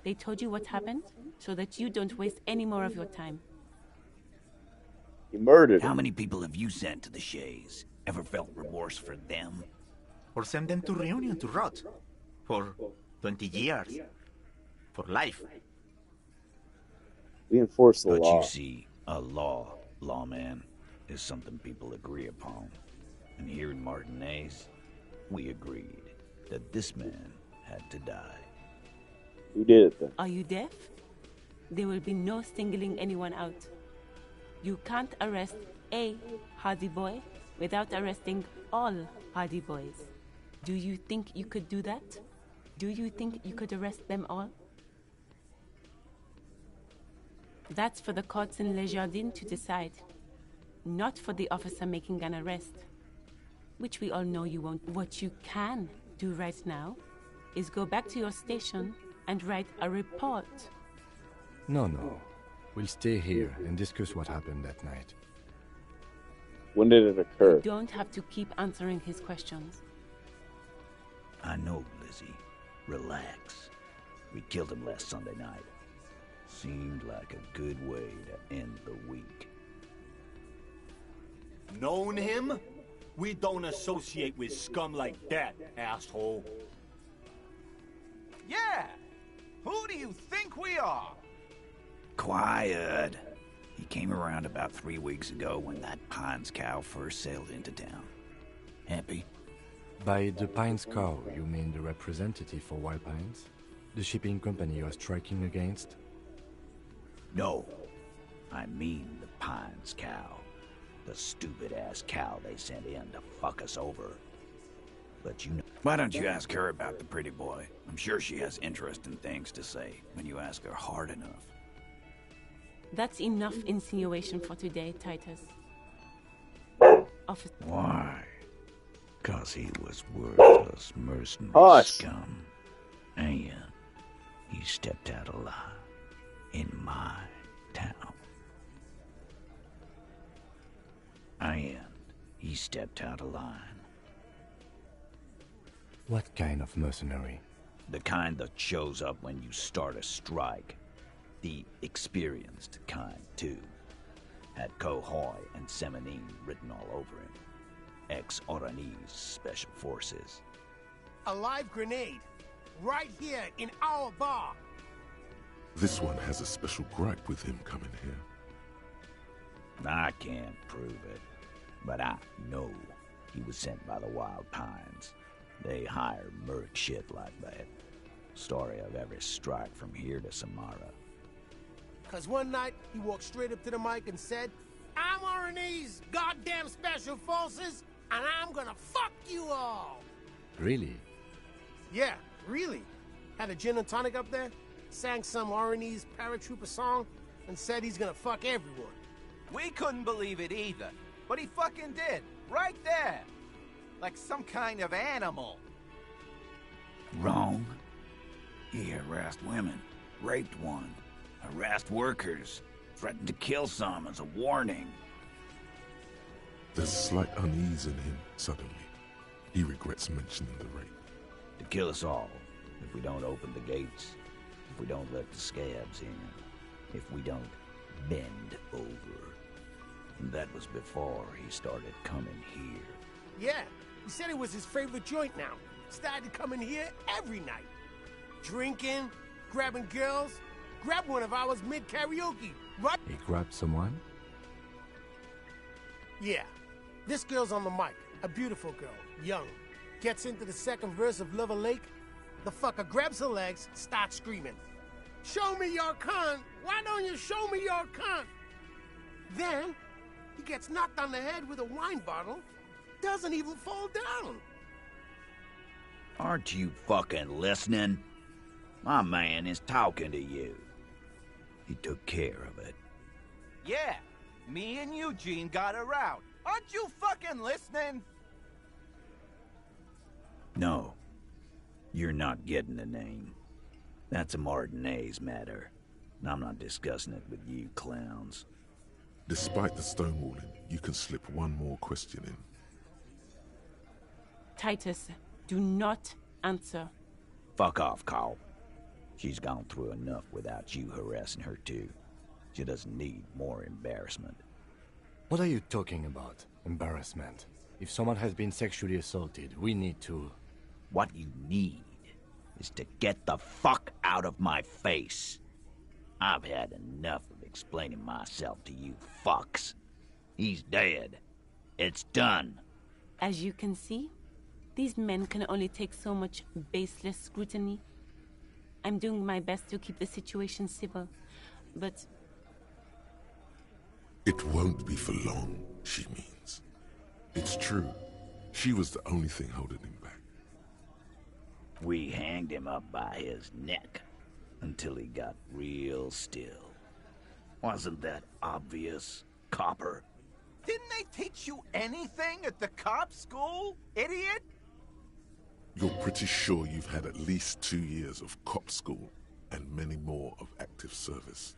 They told you what happened so that you don't waste any more of your time. You murdered How him. many people have you sent to the Shays? Ever felt remorse for them? Or send them to Reunion to rot. For 20 years. For life. We enforce the But law. you see, a law, lawman, is something people agree upon. And here in Martinez, we agreed that this man had to die. Who did it then? Are you deaf? There will be no singling anyone out. You can't arrest a Hardy Boy without arresting all Hardy Boys. Do you think you could do that? Do you think you could arrest them all? That's for the courts in Les Jardins to decide, not for the officer making an arrest, which we all know you won't. What you can do right now is go back to your station and write a report. No. We'll stay here and discuss what happened that night. When did it occur? You don't have to keep answering his questions. I know, Lizzie. Relax. We killed him last Sunday night. Seemed like a good way to end the week. Known him? We don't associate with scum like that, asshole. Yeah! Who do you think we are? Quiet. He came around about 3 weeks ago when that Pines cow first sailed into town. Happy? By the Pines cow, you mean the representative for Wild Pines? The shipping company you are striking against? No. I mean the Pines cow. The stupid-ass cow they sent in to fuck us over. But you know... Why don't you ask her about the pretty boy? I'm sure she has interesting things to say when you ask her hard enough. That's enough insinuation for today, Titus. Officer. Why? 'Cause he was worthless mercenary scum. And he stepped out alive in my town. And he stepped out of line. What kind of mercenary? The kind that shows up when you start a strike. The experienced kind, too. Had Cohoy and Semenine written all over him. Ex-Oranese Special Forces. A live grenade. Right here in our bar. This one has a special gripe with him coming here. I can't prove it, but I know he was sent by the Wild Pines. They hire merc shit like that. Story of every strike from here to Samara. 'Cause one night, he walked straight up to the mic and said, I'm Oranese goddamn Special Forces, and I'm gonna fuck you all! Really? Yeah, really. Had a gin and tonic up there, sang some Oranese paratrooper song, and said he's gonna fuck everyone. We couldn't believe it either, but he fucking did, right there. Like some kind of animal. Wrong. He harassed women, raped one, harassed workers, threatened to kill some as a warning. There's slight unease in him, suddenly. He regrets mentioning the rape. To kill us all, if we don't open the gates, if we don't let the scabs in, if we don't bend over. And that was before he started coming here. Yeah, he said it was his favorite joint now. Started coming here every night. Drinking, grabbing girls, grabbed one of ours mid-karaoke, right? He grabbed someone? Yeah. This girl's on the mic. A beautiful girl, young. Gets into the second verse of Lover Lake. The fucker grabs her legs, starts screaming. Show me your cunt! Why don't you show me your cunt? Then, he gets knocked on the head with a wine bottle. Doesn't even fall down. Aren't you fucking listening? My man is talking to you. He took care of it. Yeah, me and Eugene got around. Aren't you fucking listening? No. You're not getting the name. That's a Martinez matter. And I'm not discussing it with you clowns. Despite the stonewalling, you can slip one more question in. Titus, do not answer. Fuck off, Carl. She's gone through enough without you harassing her too. She doesn't need more embarrassment. What are you talking about? Embarrassment? If someone has been sexually assaulted, we need to... What you need is to get the fuck out of my face. I've had enough of explaining myself to you fucks. He's dead. It's done. As you can see, these men can only take so much baseless scrutiny. I'm doing my best to keep the situation civil, but... It won't be for long, she means. It's true. She was the only thing holding him back. We hanged him up by his neck until he got real still. Wasn't that obvious, Copper? Didn't they teach you anything at the cop school, idiot? You're pretty sure you've had at least 2 years of cop school and many more of active service.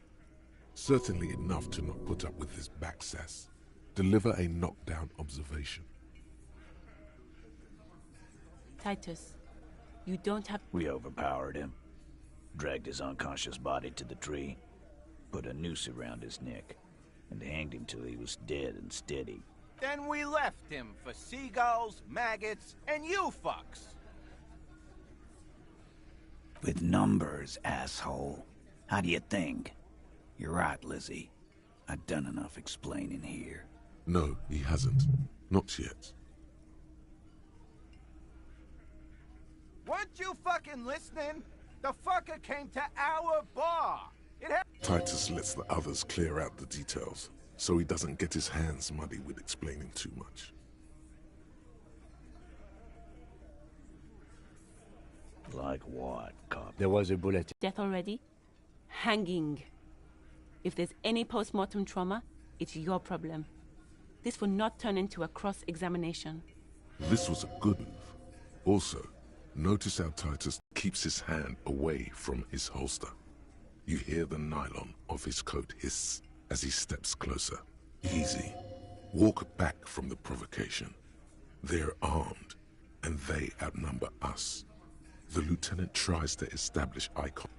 Certainly enough to not put up with his backsass. Deliver a knockdown observation. Titus, you don't have... We overpowered him. Dragged his unconscious body to the tree. Put a noose around his neck. And hanged him till he was dead and steady. Then we left him for seagulls, maggots, and you fucks. With numbers, asshole. How do you think? You're right, Lizzie. I've done enough explaining here. No, he hasn't. Not yet. Weren't you fucking listening? The fucker came to our bar. Titus lets the others clear out the details, so he doesn't get his hands muddy with explaining too much. Like what, cop? There was a bullet. Death already? Hanging. If there's any post-mortem trauma, it's your problem. This will not turn into a cross-examination. This was a good move. Also, notice how Titus keeps his hand away from his holster. You hear the nylon of his coat hiss as he steps closer. Easy. Walk back from the provocation. They're armed, and they outnumber us. The lieutenant tries to establish eye contact.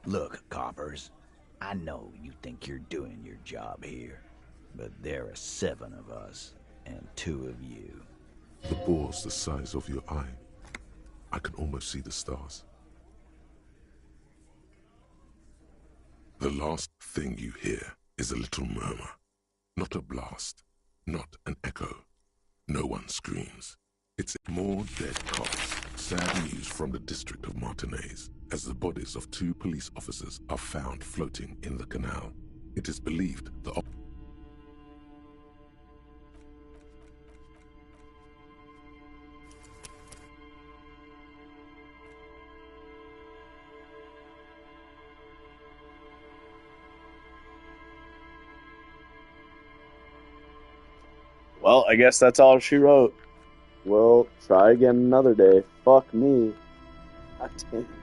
Look, coppers, I know you think you're doing your job here, but there are 7 of us, and 2 of you. The bore's the size of your eye. I can almost see the stars. The last thing you hear is a little murmur. Not a blast, not an echo. No one screams. It's more dead cops. Sad news from the district of Martinez, as the bodies of 2 police officers are found floating in the canal. It is believed the Well, I guess that's all she wrote. We'll try again another day. Fuck me. God damn.